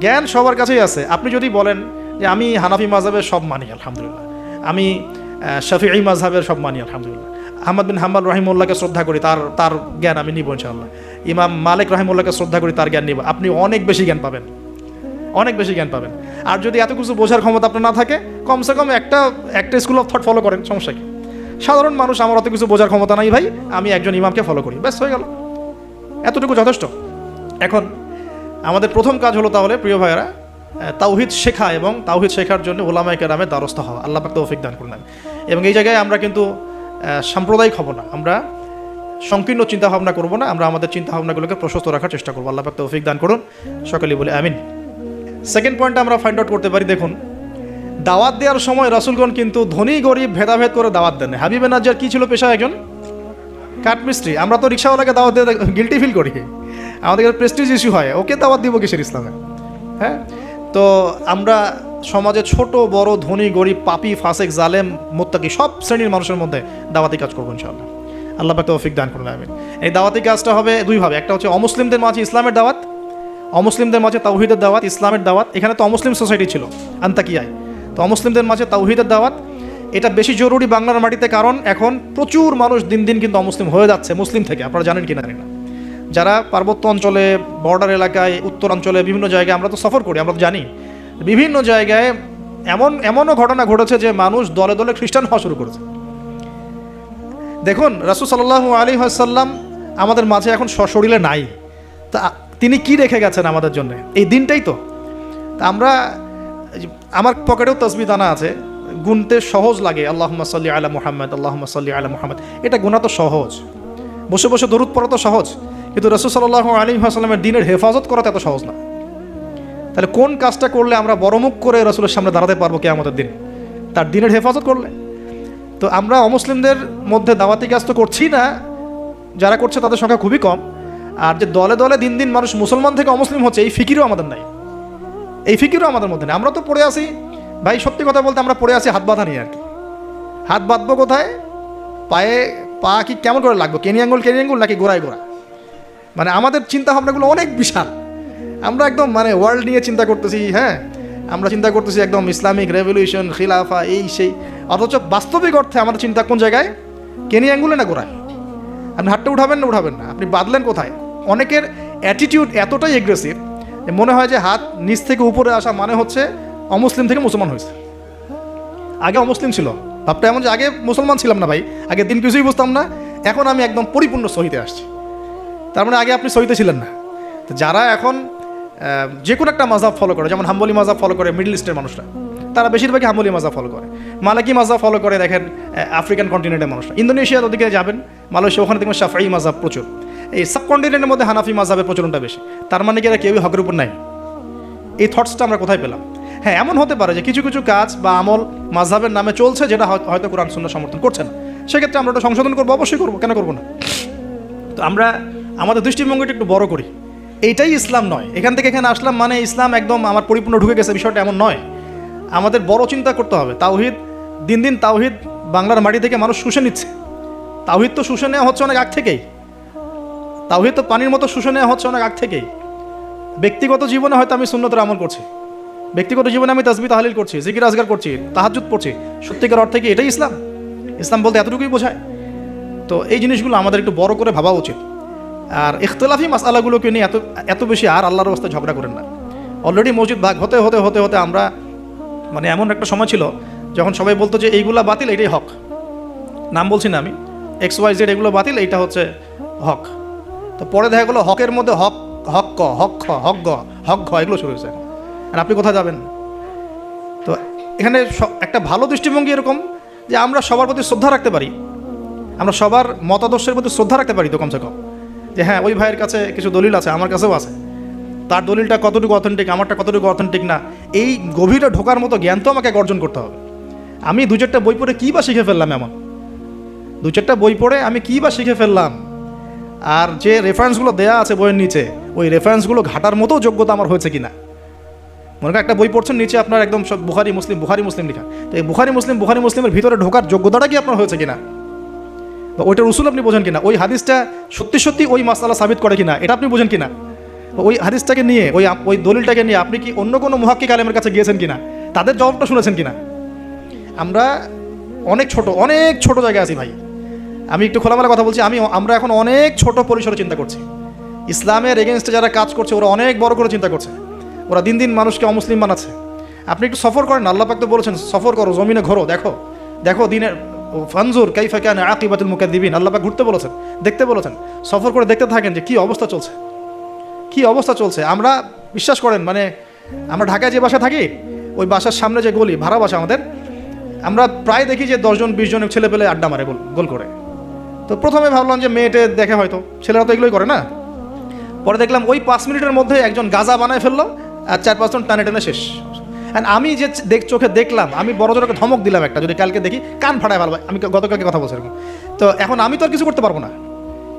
জ্ঞান সবার কাছেই আছে। আপনি যদি বলেন যে আমি হানাফি মাযহাবের সব মানি আলহামদুলিল্লাহ, আমি শাফিঈ মাযহাবের সব মানি আলহামদুলিল্লাহ, আহমদ বিন হাম্বল রাহিমাহুল্লাহকে শ্রদ্ধা করি, তার জ্ঞান আমি নিব ইনশাআল্লাহ, ইমাম মালিক রাহিমাহুল্লাহকে শ্রদ্ধা করি, তার জ্ঞান নিব, আপনি অনেক বেশি জ্ঞান পাবেন, অনেক বেশি জ্ঞান পাবেন। আর যদি এত কিছু বোঝার ক্ষমতা আপনার না থাকে, কমসে কম একটা স্কুল অফ থট ফলো করেন, সমস্যা কি? সাধারণ মানুষ, আমার অত কিছু বোঝার ক্ষমতা নাই ভাই, আমি একজন ইমামকে ফলো করি, ব্যাস হয়ে গেল, এতটুকু যথেষ্ট। এখন আমাদের প্রথম কাজ হলো তাহলে প্রিয় ভাইয়েরা, তাওহীদ শেখা এবং তাওহীদ শেখার জন্য উলামায়ে কেরামের দ্বারস্থ হওয়া। আল্লাহ পাক তৌফিক দান করুন। এবং এই জায়গায় আমরা কিন্তু সাম্প্রদায়িক হব না, আমরা সংকীর্ণ চিন্তাভাবনা করব না, আমরা আমাদের চিন্তাভাবনাগুলোকে প্রশস্ত রাখার চেষ্টা করবো। আল্লাহ পাক তৌফিক দান করুন, সকলেই বলে আমিন। সেকেন্ড পয়েন্টটা আমরা ফাইন্ড আউট করতে পারি, দেখুন দাওয়াত দেওয়ার সময় রাসূলগণ কিন্তু ধনী গরিব ভেদাভেদ করে দাওয়াত দেন। হাবিবে নাজ্জার কি ছিল পেশা? একজন কাঠমিস্ত্রি। আমরা তো রিক্সাওয়ালাকে দাওয়াত দিয়ে গিল্টি ফিল করি, আমাদের প্রেস্টিজ ইস্যু হয়, ওকে দাওয়াত দিব কিসের ইসলামে? হ্যাঁ, তো আমরা সমাজে ছোট বড়, ধনী গরিব, পাপী ফাসেক জালেম মুত্তাকি সব শ্রেণীর মানুষের মধ্যে দাওয়াতি কাজ করবো ইনশাআল্লাহ। আল্লাহ পাক তৌফিক দান করুন আমিন। এই দাওয়াতি কাজটা হবে দুইভাবে, একটা হচ্ছে অমুসলিমদের মাঝে ইসলামের দাওয়াত, অমুসলিমদের মাঝে তাওহীদের দাওয়াত, ইসলামের দাওয়াত। এখানে তো অমুসলিম সোসাইটি ছিল আন্তাকিয়ায়, তো অমুসলিমদের মাঝে তাওহীদের দাওয়াত এটা বেশি জরুরি বাংলার মাটিতে, কারণ এখন প্রচুর মানুষ দিন দিন কিন্তু অমুসলিম হয়ে যাচ্ছে মুসলিম থেকে, আপনারা জানেন কিনা জানি না। যারা পার্বত্য অঞ্চলে, বর্ডার এলাকায়, উত্তরাঞ্চলে বিভিন্ন জায়গায় আমরা তো সফর করি, আমরা তো জানি বিভিন্ন জায়গায় এমনও ঘটনা ঘটেছে যে মানুষ দলে দলে খ্রিস্টান হওয়া শুরু করেছে। দেখুন রাসূল সাল্লাল্লাহু আলাইহি ওয়াসাল্লাম আমাদের মাঝে এখন সশরীরে নাই, তা তিনি কি রেখে গেছেন আমাদের জন্য? এই দিনটাই তো। তা আমরা, আমার পকেটেও তাসবিহ দানা আছে, গুনতে সহজ লাগে, আল্লাহুম্মা সাল্লি আলা মুহাম্মদ, আল্লাহুম্মা সাল্লি আলা মুহাম্মদ, এটা গোনা তো সহজ, বসে বসে দরুদ পড়া তো সহজ, কিন্তু রাসূল সাল্লাল্লাহু আলাইহি ওয়াসাল্লামের দ্বীনের হেফাজত করা তো এত সহজ না। তাহলে কোন কাজটা করলে আমরা বড়মুখ করে রাসূলের সামনে দাঁড়াতে পারবো কিয়ামতের দিন? তার দ্বীনের হেফাজত করলে। তো আমরা অমুসলিমদের মধ্যে দাওয়াতি কাজ তো করছি না, যারা করছে তাদের সংখ্যা খুবই কম। আর যে দলে দলে দিন দিন মানুষ মুসলমান থেকে অমুসলিম হচ্ছে, এই ফিকিরও আমাদের নাই, এই ফিকিরও আমাদের মধ্যে নেই। আমরা তো পড়ে আসি ভাই, সত্যি কথা বলতে আমরা পড়ে আসি হাত বাঁধা নিয়ে আর কি। হাত বাঁধবো কোথায়? পায়ে পা কি কেমন করে লাগবো, কেনি আঙ্গুল নাকি গোড়ায় গোড়া? মানে আমাদের চিন্তা ভাবনাগুলো অনেক বিশাল, আমরা একদম মানে ওয়ার্ল্ড নিয়ে চিন্তা করতেছি। হ্যাঁ, আমরা চিন্তা করতেছি একদম ইসলামিক রেভলিউশন, খিলাফা, এই সেই, অথচ বাস্তবিক অর্থে আমাদের চিন্তা কোন জায়গায়? কেনি আঙ্গুলে না গোড়ায়? আপনি হাতটা উঠাবেন না, আপনি বাঁধলেন কোথায়? অনেকের অ্যাটিটিউড এতটাই এগ্রেসিভ যে মনে হয় যে হাত নিচ থেকে উপরে আসা মানে হচ্ছে অমুসলিম থেকে মুসলমান হয়েছে। আগে অমুসলিম ছিল, ভাবটা এমন যে আগে মুসলমান ছিলাম না ভাই, আগে দিন কিছুই বুঝতাম না, এখন আমি একদম পরিপূর্ণ সহিতে আসছি। তার মানে আগে আপনি সহিতে ছিলেন না। তো যারা এখন যে কোনো একটা মাযহাব ফলো করে, যেমন হাম্বলি মাযহাব ফলো করে মিডল ইস্টের মানুষরা, তারা বেশিরভাগই হাম্বলি মাযহাব ফলো করে। মালাকি মাযহাব ফলো করে দেখেন আফ্রিকান কন্টিনেন্টের মানুষরা। ইন্দোনেশিয়ার ওদিকে যাবেন, মালয়েশিয়া, ওখানে দেখবেন শাফিঈ মাযহাব প্রচুর। এই সাবকন্টিনেন্টের মধ্যে হানাফি মাযহাবের প্রচলনটা বেশি। তার মানে কি এরা কেউই হকের উপর নাই? এই থটসটা আমরা কোথায় পেলাম? হ্যাঁ, এমন হতে পারে যে কিছু কিছু কাজ বা আমল মাযহাবের নামে চলছে, যেটা হয়তো কোরআন সুন্নাহ সমর্থন করছে না, সেক্ষেত্রে আমরা ওটা সংশোধন করবো, অবশ্যই করবো, কেন করবো না? তো আমরা আমাদের দৃষ্টিভঙ্গিটা একটু বড় করি, এইটাই ইসলাম নয়। এখান থেকে এখানে আসলাম মানে ইসলাম একদম আমার পরিপূর্ণ ঢুকে গেছে, বিষয়টা এমন নয়। আমাদের বড় চিন্তা করতে হবে। তাওহীদ, দিন দিন তাওহীদ বাংলার মাটি থেকে মানুষ শুষে নিচ্ছে। তাওহীদ তো শুষে নেওয়া হচ্ছে অনেক আগ থেকেই, তাওহীদ তো পানির মতো শুষে নেওয়া হচ্ছে অনেক আগ থেকেই। ব্যক্তিগত জীবনে হয়তো আমি সুন্নতের আমল করছি, ব্যক্তিগত জীবনে আমি তাসবিহ তাহলিল করছি, জিকির আজগার করছি, তাহাজ্জুদ পড়ছি, সত্যিকার অর্থে কি এটাই ইসলাম? ইসলাম বলতে এতটুকুই বোঝায়? তো এই জিনিসগুলো আমাদের একটু বড় করে ভাবা উচিত। আর ইখতিলাফি মাসআলাগুলোকে নিয়ে এত বেশি আর আল্লাহর রাস্তায় ঝগড়া করেন না। অলরেডি মসজিদ ভাগ হতে হতে হতে হতে আমরা মানে এমন একটা সময় ছিল যখন সবাই বলতো যে এইগুলা বাতিল, এইটাই হক। নাম বলছি না আমি, XYZ, এগুলো বাতিল, এইটা হচ্ছে হক। তো পরে দেখা গেলো হকের মধ্যে হক, হক ক, হক খ, হক গ, হক ঘ, এগুলো শুরু হয়েছে। আর আপনি কোথায় যাবেন? তো এখানে একটা ভালো দৃষ্টিভঙ্গি এরকম যে আমরা সবার প্রতি শ্রদ্ধা রাখতে পারি, আমরা সবার মতাদর্শের প্রতি শ্রদ্ধা রাখতে পারি তো কমসে কম, যে হ্যাঁ ওই ভাইয়ের কাছে কিছু দলিল আছে, আমার কাছেও আছে, তার দলিলটা কতটুকু অথেন্টিক, আমারটা কতটুকু অথেন্টিক না, এই গভীরে ঢোকার মতো জ্ঞান তো আমাকে অর্জন করতে হবে। আমি দু চারটা বই পড়ে কী বা শিখে ফেললাম? এমন দু চারটা বই পড়ে আমি কী বা শিখে ফেললাম? আর যে রেফারেন্সগুলো দেয়া আছে বইয়ের নিচে, ওই রেফারেন্সগুলো ঘাটার মতো যোগ্যতা আমার হয়েছে কিনা? মনে করেন একটা বই পড়ছেন, নিচে আপনার একদম সব বুখারি মুসলিম লেখা, তো এই বুখারি মুসলিমের ভিতরে ঢোকার যোগ্যতাটা কি আপনার হয়েছে কিনা, বা ওইটার উসুল আপনি বোঝেন কিনা, ওই হাদিসটা সত্যি ওই মাসআলা সাবিত করে কিনা এটা আপনি বোঝেন কিনা, ওই হাদিসটাকে নিয়ে ওই দলিলটাকে নিয়ে আপনি কি অন্য কোনো মুহাক্কিক আলেমের কাছে গিয়েছেন কিনা, তাদের জবাবটা শুনেছেন কিনা। আমরা অনেক ছোট জায়গায় আছি ভাই। আমি একটু খোলামেলা কথা বলছি, আমরা এখন অনেক ছোট পরিসরে চিন্তা করছি। ইসলামের এগেনস্টে যারা কাজ করছে ওরা অনেক বড় করে চিন্তা করছে, ওরা দিন দিন মানুষকে অমুসলিম বানাচ্ছে। আপনি একটু সফর করেন, আল্লাহ পাক তো বলেছেন সফর করো, জমিনে ঘোরো, দেখো দিনের ফানজুর কাইফা কানা আকিবাতুল মুকাদ্দিবিন, আল্লাহ পাক ঘুরতে বলেছেন, দেখতে বলেছেন, সফর করে দেখতে থাকেন যে কি অবস্থা চলছে। আমরা বিশ্বাস করেন, মানে আমরা ঢাকায় যে বাসা থাকি, ওই বাসার সামনে যে গলি, ভাড়া বাসা আমাদের, আমরা প্রায় দেখি যে 10 জন 20 জন ছেলে পেলে আড্ডা মারে গোল করে। তো প্রথমে ভাবলাম যে মেয়েটে দেখে হয়তো, ছেলেরা তো এগুলোই করে না। পরে দেখলাম ওই 5 মিনিটের মধ্যে একজন গাজা বানায় ফেললো, আর 4-5 জন টানে শেষ। অ্যান্ড আমি যে চোখে দেখলাম, আমি বড় জোরকে ধমক দিলাম একটা, যদি কালকে দেখি কান ফাটায় ভালো। আমি গতকালকে কথা বলছি এরকম। তো এখন আমি তো আর কিছু করতে পারবো না।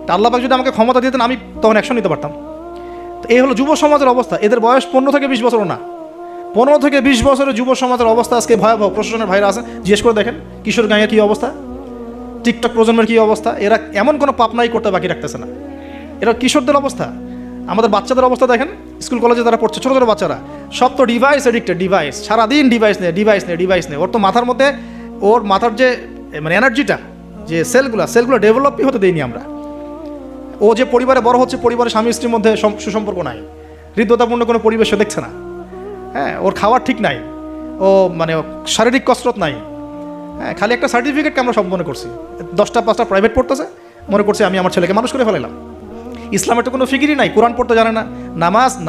তা আল্লাহ পাক যদি আমাকে ক্ষমতা দিতেন, আমি তখন অ্যাকশন নিতে পারতাম। তো এই হলো যুব সমাজের অবস্থা। এদের বয়স 15 থেকে 20 বছরও না, 15 থেকে 20 বছরের যুব সমাজের অবস্থা আজকে ভয়াবহ। প্রশাসনের ভাইরা আছে, জিজ্ঞেস করে দেখেন কিশোর গ্যাংয়ের কী অবস্থা, টিকটক প্রজন্মের কী অবস্থা। এরা এমন কোনো পাপ নাই করতে বাকি রাখতেছে না। এরা কিশোরদের অবস্থা। আমাদের বাচ্চাদের অবস্থা দেখেন, স্কুল কলেজে তারা পড়ছে, ছোটো ছোটো বাচ্চারা, সব তো ডিভাইস এডিক্টেড, সারাদিন ডিভাইস নেই। ওর তো মাথার মধ্যে, ওর মাথার যে মানে এনার্জিটা, যে সেলগুলো ডেভেলপই হতে দেয়নি আমরা। ও যে পরিবারে বড় হচ্ছে, পরিবারের স্বামী স্ত্রীর মধ্যে সুসম্পর্ক নাই, হৃদ্যতাপূর্ণ কোনো পরিবেশ সে দেখছে না। হ্যাঁ, ওর খাওয়ার ঠিক নাই, ও মানে শারীরিক কসরত নাই। হ্যাঁ, খালি একটা সার্টিফিকেটকে আমরা সব মনে করছি। 10টা-5টা প্রাইভেট পড়তেছে, মনে করছি আমি আমার ছেলেকে মানুষ করে ফেলাইলাম। ইসলামের তো কোনো ফিকিরই নাই, কোরআন পড়তে জানে না,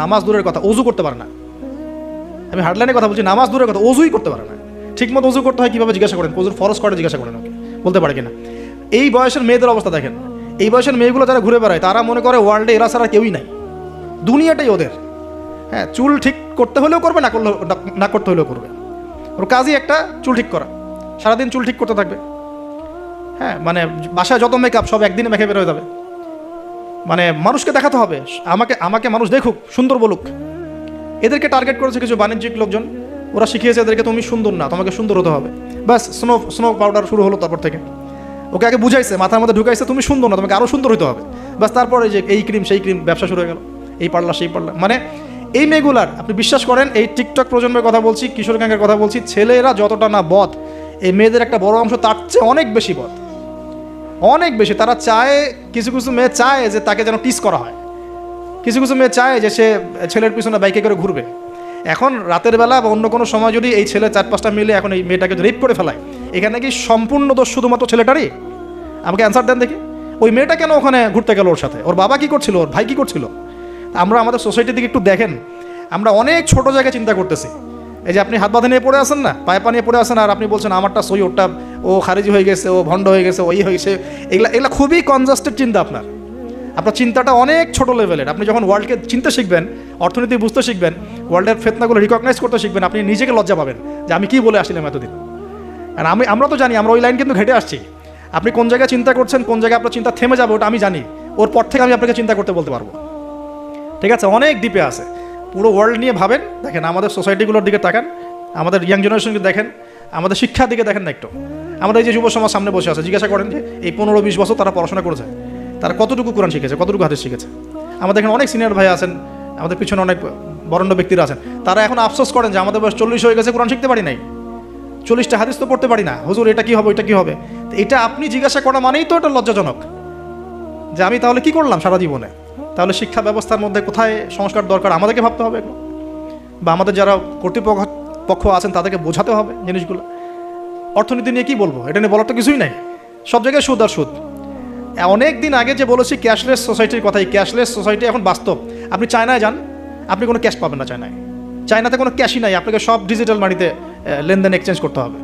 নামাজ দূরের কথা, অজু করতে পারে না। আমি হার্ডলাইনে কথা বলছি, নামাজ দূরের কথা, অজুই করতে পারে না। ঠিকমতো অজু করতে হয় কীভাবে জিজ্ঞাসা করেন, অজুর ফরজ করে জিজ্ঞাসা করেন, ওকে বলতে পারে কিনা। এই বয়সের মেয়েদের অবস্থা দেখেন, এই বয়সের মেয়েগুলো যারা ঘুরে বেড়ায়, তারা মনে করে ওয়ার্ল্ডে এরা ছাড়া কেউই নাই, দুনিয়াটাই ওদের। হ্যাঁ, চুল ঠিক করতে হলেও করবে, না করতে হলেও করবে। ওর কাজই একটা চুল ঠিক করা, সারাদিন চুল ঠিক করতে থাকবে। হ্যাঁ, মানে বাসায় যত মেকআপ সব একদিনে মেখে বের হয়ে যাবে। মানে মানুষকে দেখাতে হবে, আমাকে মানুষ দেখুক, সুন্দর বলুক। এদেরকে টার্গেট করেছে কিছু বাণিজ্যিক লোকজন, ওরা শিখিয়েছে এদেরকে তুমি সুন্দর না, তোমাকে সুন্দর হতে হবে। ব্যাস স্নো পাউডার শুরু হলো। তারপর থেকে ওকে আগে বুঝাইছে, মাথার মধ্যে ঢুকাইছে তুমি সুন্দর না, তোমাকে আরও সুন্দর হতে হবে। ব্যাস তারপরে যে এই ক্রিম সেই ক্রিম ব্যবসা শুরু হয়ে গেল, এই পার্লার সেই পার্লার। মানে এই মেয়েগুলার, আপনি বিশ্বাস করেন, এই টিকটক প্রজন্মের কথা বলছি, কিশোর গ্যাংয়ের কথা বলছি, ছেলেরা যতটা না বদ, এই মেয়েদের একটা বড় অংশ তার চেয়ে অনেক বেশি বদ, অনেক বেশি। তারা চায়, কিছু মেয়ে চায় যে তাকে যেন টিস করা হয়, কিছু মেয়ে চায় যে সে ছেলের পিছনে বাইকে করে ঘুরবে। এখন রাতের বেলা বা অন্য কোনো সময় যদি এই ছেলে 4-5টা মিলে এখন এই মেয়েটাকে রেপ করে ফেলায়, এখানে কি সম্পূর্ণ দোষ শুধুমাত্র ছেলেটারই? আমাকে অ্যান্সার দেন দেখি। ওই মেয়েটা কেন ওখানে ঘুরতে গেল ওর সাথে? ওর বাবা কী করছিল, ওর ভাই কী করছিল? আমরা আমাদের সোসাইটির দিকে একটু দেখেন, আমরা অনেক ছোট জায়গায় চিন্তা করতেছি। এই যে আপনি হাত বাঁধে নিয়ে পড়ে আসেন না, পায়ে পা নিয়ে পড়ে আসেন, আর আপনি বলছেন আমারটা সই, ওরটা ও খারিজি হয়ে গেছে, ও ভণ্ড হয়ে গেছে, ওই হয়েছে। এগুলা খুবই কনজাস্টেড চিন্তা। আপনার চিন্তাটা অনেক ছোট লেভেলের। আপনি যখন ওয়ার্ল্ডকে চিনতে শিখবেন, অর্থনীতি বুঝতে শিখবেন, ওয়ার্ল্ডের ফেতনাগুলো রিকগনাইজ করতে শিখবেন, আপনি নিজেকে লজ্জা পাবেন যে আমি কী বলে আসছিলাম এতদিন। আর আমরা তো জানি, আমরা ওই লাইন কিন্তু ঘেটে আসছি। আপনি কোন জায়গায় চিন্তা করছেন, কোন জায়গায় আপনার চিন্তা থেমে যাবে, ওটা আমি জানি। ওর পর থেকে আমি আপনাকে চিন্তা করতে বলতে পারবো। ঠিক আছে, অনেক ডিপে আছে। পুরো ওয়ার্ল্ড নিয়ে ভাবেন, দেখেন আমাদের সোসাইটিগুলোর দিকে তাকান, আমাদের ইয়াং জেনারেশনকে দেখেন, আমাদের শিক্ষার দিকে দেখেন না একটু। আমাদের এই যে যুব সমাজ সামনে বসে আছে, জিজ্ঞাসা করেন যে এই 15-20 বছর তারা পড়াশোনা করেছে, তারা কতটুকু কোরআন শিখেছে, কতটুকু হাদিস শিখেছে। আমাদের এখানে অনেক সিনিয়র ভাই আছেন, আমাদের পিছনে অনেক বরেণ্য ব্যক্তিরা আছেন, তারা এখন আফসোস করেন যে আমাদের বয়স 40 হয়ে গেছে, কোরআন শিখতে পারি নাই, 40টা হাদিস তো পড়তে পারি না, হুজুর এটা কী হবে, ওইটা কী হবে। এটা আপনি জিজ্ঞাসা করা মানেই তো এটা লজ্জাজনক, যে আমি তাহলে কি করলাম সারা জীবনে। তাহলে শিক্ষা ব্যবস্থার মধ্যে কোথায় সংস্কার দরকার আমাদেরকে ভাবতে হবে, বা আমাদের যারা কর্তৃপক্ষ আছেন তাদেরকে বোঝাতে হবে জিনিসগুলো। অর্থনীতি নিয়ে কী বলবো, এটা নিয়ে বলার তো কিছুই নাই, সব জায়গায় সুদ আর সুদ। অনেক দিন আগে যে বলেছি ক্যাশলেস সোসাইটির কথাই, ক্যাশলেস সোসাইটি এখন বাস্তব। আপনি চায়নায় যান, আপনি কোনো ক্যাশ পাবেন না চায়নাতে কোনো ক্যাশই নাই, আপনাকে সব ডিজিটাল মানিতে লেনদেন এক্সচেঞ্জ করতে হবে।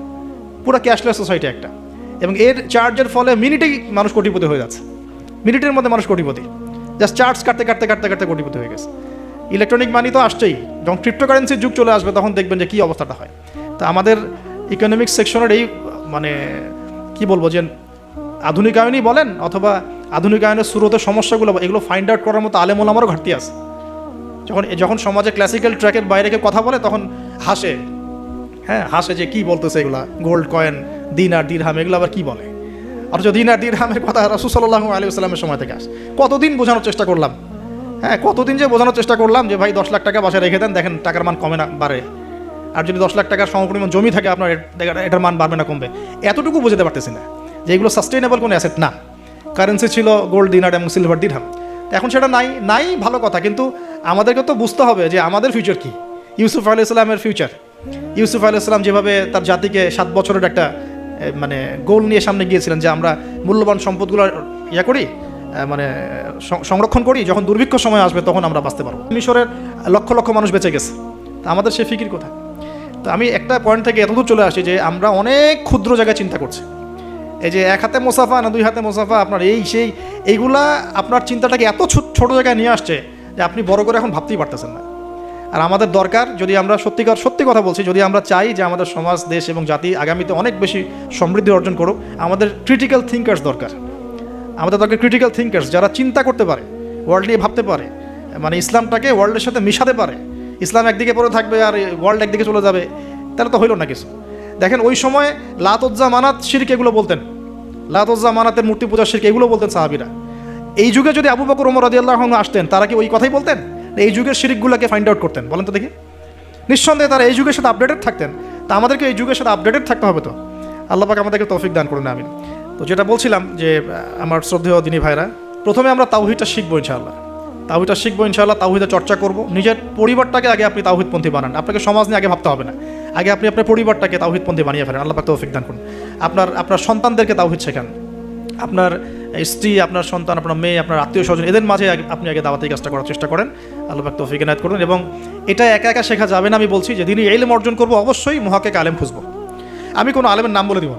পুরো ক্যাশলেস সোসাইটি একটা, এবং এর চার্জের ফলে মিনিটেই মানুষ কোটিপতি হয়ে যাচ্ছে, মিনিটের মধ্যে মানুষ কোটিপতি, জাস্ট চার্জ কাটতে কোটিপতি হয়ে গেছে। ইলেকট্রনিক মানি তো আসছেই, যখন ক্রিপ্টোকারেন্সির যুগ চলে আসবে তখন দেখবেন যে কী অবস্থাটা হয়। তা আমাদের ইকোনমিক্স সেকশনের এই মানে কি বলবো, যে আধুনিকায়নই বলেন, অথবা আধুনিকায়নের শুরুতে সমস্যাগুলো, এগুলো ফাইন্ড আউট করার মতো আলেম ওলামারও ঘাটতি আছে। যখন সমাজে ক্লাসিক্যাল ট্র্যাকের বাইরে কেউ কথা বলে তখন হাসে, হ্যাঁ হাসে যে কী বলতেছে এগুলা, গোল্ড কয়েন, দিনার দিরহাম, এগুলো আবার কী বলে। অথচ দিনার দিরহামের কথা রাসূল সাল্লাল্লাহু আলাইহি ওয়াসাল্লামের সময় থেকে আসে। কতদিন বোঝানোর চেষ্টা করলাম, হ্যাঁ কতদিন যে বোঝানোর চেষ্টা করলাম যে ভাই 10 লাখ টাকা বাসায় রেখে দেন, দেখেন টাকার মান কমে না বাড়ে, আর যদি 10 লাখ টাকার সমপরিমাণ জমি থাকে আপনার এটার মান বাড়বে না কমবে। এতটুকু বুঝতে পারতেছি না যে এগুলো সাস্টেইনেবল কোনো অ্যাসেট না। কারেন্সি ছিল গোল্ড দিনার এবং সিলভার দিরহাম, এখন সেটা নাই ভালো কথা, কিন্তু আমাদেরকে তো বুঝতে হবে যে আমাদের ফিউচার কী। ইউসুফ আলাইহিস সালামের ফিউচার, ইউসুফ আলাইহিস সালাম যেভাবে তার জাতিকে 7 বছরের একটা মানে গোল নিয়ে সামনে গিয়েছিলেন যে আমরা মূল্যবান সম্পদগুলো করি, মানে সংরক্ষণ করি, যখন দুর্ভিক্ষ সময় আসবে তখন আমরা বাঁচতে পারবো। মিশরের লক্ষ লক্ষ মানুষ বেঁচে গেছে, তা আমাদের সে ফিকির কোথায়? তো আমি একটা পয়েন্ট থেকে এতদূর চলে আসি যে আমরা অনেক ক্ষুদ্র জায়গায় চিন্তা করছি। এই যে 1 হাতে মোসাফা না 2 হাতে মোসাফা, আপনার এইগুলা আপনার চিন্তাটাকে এত ছোট জায়গায় নিয়ে আসছে যে আপনি বড় করে এখন ভাবতেই পারতেছেন না। আর আমাদের দরকার, যদি আমরা সত্যি কথা বলছি, যদি আমরা চাই যে আমাদের সমাজ, দেশ এবং জাতি আগামীতে অনেক বেশি সমৃদ্ধি অর্জন করুক, আমাদের ক্রিটিক্যাল থিঙ্কার্স দরকার। আমাদের দরকার ক্রিটিক্যাল থিঙ্কার্স, যারা চিন্তা করতে পারে, ওয়ার্ল্ড নিয়ে ভাবতে পারে, মানে ইসলামটাকে ওয়ার্ল্ডের সাথে মিশাতে পারে। ইসলাম একদিকে পড়ে থাকবে আর ওয়ার্ল্ড একদিকে চলে যাবে, তাহলে তো হইল না কিছু। দেখেন ওই সময় লাত উজ্জা মানাত শিরক এগুলো বলতেন, লাত উজ্জা মানাতের মূর্তি পূজার শিরক এগুলো বলতেন সাহাবীরা। এই যুগে যদি আবু বকর ওমর রাদিয়াল্লাহু আনহু আসতেন, তারা কি ওই কথাই বলতেন? এই যুগের শিরকগুলোকে ফাইন্ড আউট করতেন? বলেন তো দেখি। নিঃসন্দেহে তারা এই যুগের সাথে আপডেটেড থাকতেন। তা আমাদেরকে এই যুগের সাথে আপডেটেড থাকতে হবে। তো আল্লাহ পাক আমাদেরকে তৌফিক দান করুন, আমিন। তো যেটা বলছিলাম যে আমার শ্রদ্ধেয় দিনী ভাইরা, প্রথমে আমরা তাওহীদটা শিখবো ইনশাআল্লাহ, তাওহীদের চর্চা করব। নিজের পরিবারটাকে আগে আপনি তাওহীদপন্থী বানান, আপনাকে সমাজ নিয়ে আগে ভাবতে হবে না, আগে আপনি আপনার পরিবারটাকে তাওহীদপন্থী বানিয়ে ফেলেন। আল্লাহ পাক তৌফিক দান করুন। আপনার সন্তানদেরকে তাওহীদ শেখান, আপনার স্ত্রী, আপনার সন্তান, আপনার মেয়ে, আপনার আত্মীয় স্বজন, এদের মাঝে আপনি আগে দাওয়াতি কাজটা করার চেষ্টা করেন। আল্লাহ পাক তৌফিক এনায়েত করুন। এবং এটা একা একা শেখা যাবে না। আমি বলছি যে দিনই ইলম অর্জন করবো, অবশ্যই মুহাক্কিক আলেম খুঁজবো। আমি কোনো আলেমের নাম বলে দিব,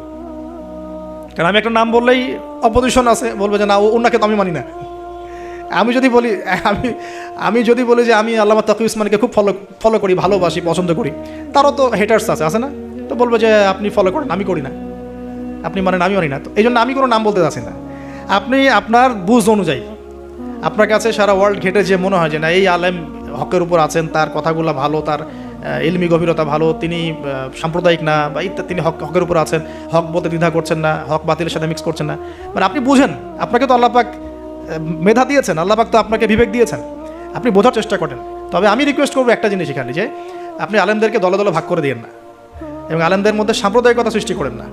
কারণ আমি একটা নাম বললেই অপোজিশন আছে, বলবে যে না ওনাকে তো আমি মানি না। আমি যদি বলি যে আমি আল্লামা তাকি উসমানীকে খুব ফলো করি, ভালোবাসি, পছন্দ করি, তারও তো হেটার্স আছে না? তো বলবে যে আপনি ফলো করেন, আমি করি না, আপনি মানেন, আমি মানি না। তো এই জন্য আমি কোনো নাম বলতে চাচ্ছি না। আপনি আপনার বুঝ অনুযায়ী, আপনার কাছে সারা ওয়ার্ল্ড ঘেটে যে মনে হয় যে না এই আলেম হকের উপর আছেন, তার কথাগুলো ভালো, তার ইলমি গভীরতা ভালো, তিনি সাম্প্রদায়িক না বা ইত্যাদি, তিনি হকের উপর আছেন, হক বলতে দ্বিধা করছেন না, হক বাতিলের সাথে মিক্স করছেন না, মানে আপনি বুঝেন, আপনাকে তো আল্লাহ পাক মেধা দিয়েছেন, আল্লাহ পাক তো আপনাকে বিবেক দিয়েছেন, আপনি বোঝার চেষ্টা করেন। তবে আমি রিকোয়েস্ট করবো একটা জিনিস এখানে, যে আপনি আলেমদেরকে দলে দলে ভাগ করে দিয়েন না, এবং আলেমদের মধ্যে সাম্প্রদায়িকতা সৃষ্টি করেন না,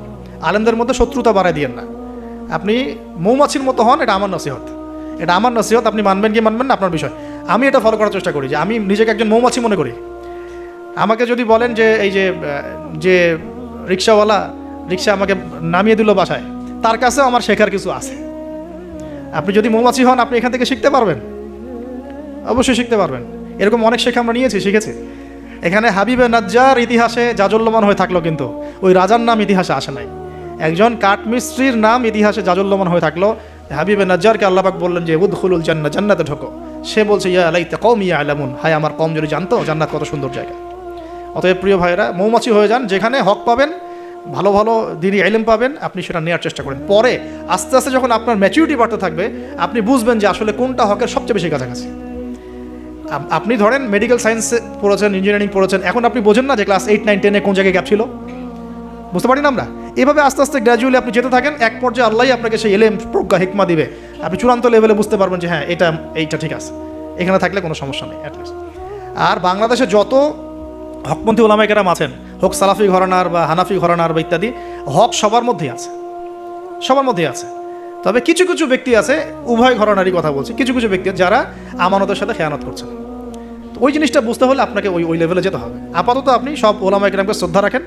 আলেমদের মধ্যে শত্রুতা বাড়ায় দিয়েন না। আপনি মৌমাছির মতো হন, এটা আমার নসিহত, আপনি মানবেন কি মানবেন না আপনার বিষয়। আমি এটা ফলো করার চেষ্টা করি, যে আমি নিজেকে একজন মৌমাছি মনে করি। আমাকে যদি বলেন যে এই যে রিক্সাওয়ালা রিক্সা আমাকে নামিয়ে দিল বাসায়, তার কাছেও আমার শেখার কিছু আছে। আপনি যদি মৌমাছি হন, আপনি এখান থেকে শিখতে পারবেন, অবশ্যই শিখতে পারবেন। এরকম অনেক শেখা আমরা শিখেছি। এখানে হাবিবে নাজ্জার ইতিহাসে জাজল্যমান হয়ে থাকলো, কিন্তু ওই রাজার নাম ইতিহাসে আসে নাই। একজন কাঠমিস্ত্রির নাম ইতিহাসে জাজল্যমান হয়ে থাকলো। হাবিবে নাজ্জারকে আল্লাহ পাক বললেন যে উদখুলুল জান্নাহ, জান্নাতে ঢোকো। সে বলছে ইয়া লাইতা কওমি ইয়ালামুন, হায় আমার কওম যদি জানতো জান্নাত কত সুন্দর জায়গা। অতএব প্রিয় ভাইরা, মৌমাছি হয়ে যান, যেখানে হক পাবেন, ভালো ভালো দিনই ইলম পাবেন, আপনি সেটা নেওয়ার চেষ্টা করেন। পরে আস্তে আস্তে যখন আপনার ম্যাচুরিটি বাড়তে থাকবে, আপনি বুঝবেন যে আসলে কোনটা হকের সবচেয়ে বেশি কাছাকাছি। আপনি ধরেন মেডিকেল সায়েন্সে পড়েছেন, ইঞ্জিনিয়ারিং পড়েছেন, এখন আপনি বোঝেন না যে ক্লাস 8, 9, 10-এ কোন জায়গায় গ্যাপ ছিল, বুঝতে পারি না আমরা। এভাবে আস্তে আস্তে গ্র্যাজুয়ালি আপনি যেতে থাকেন, এক পর্যায়ে আল্লাহই আপনাকে সেই ইলম, প্রজ্ঞা, হিকমা দিবে, আপনি চূড়ান্ত লেভেলে বুঝতে পারবেন যে হ্যাঁ এইটা ঠিক আছে, এখানে থাকলে কোনো সমস্যা নেই অ্যাটলিস্ট। আর বাংলাদেশে যত হকপন্থী ওলামায়ে কেরাম আছেন, হোক সালাফি ঘরানার বা হানাফি ঘরানার বা ইত্যাদি, হক সবার মধ্যেই আছে। তবে কিছু কিছু ব্যক্তি আছে, উভয় ঘরানারই কথা বলছি, কিছু কিছু ব্যক্তি যারা আমানতের সাথে খেয়ানত করছেন। তো ওই জিনিসটা বুঝতে হলে আপনাকে ওই লেভেলে যেতে হবে। আপাতত আপনি সব ওলামায়ে কেরামকে শ্রদ্ধা রাখেন,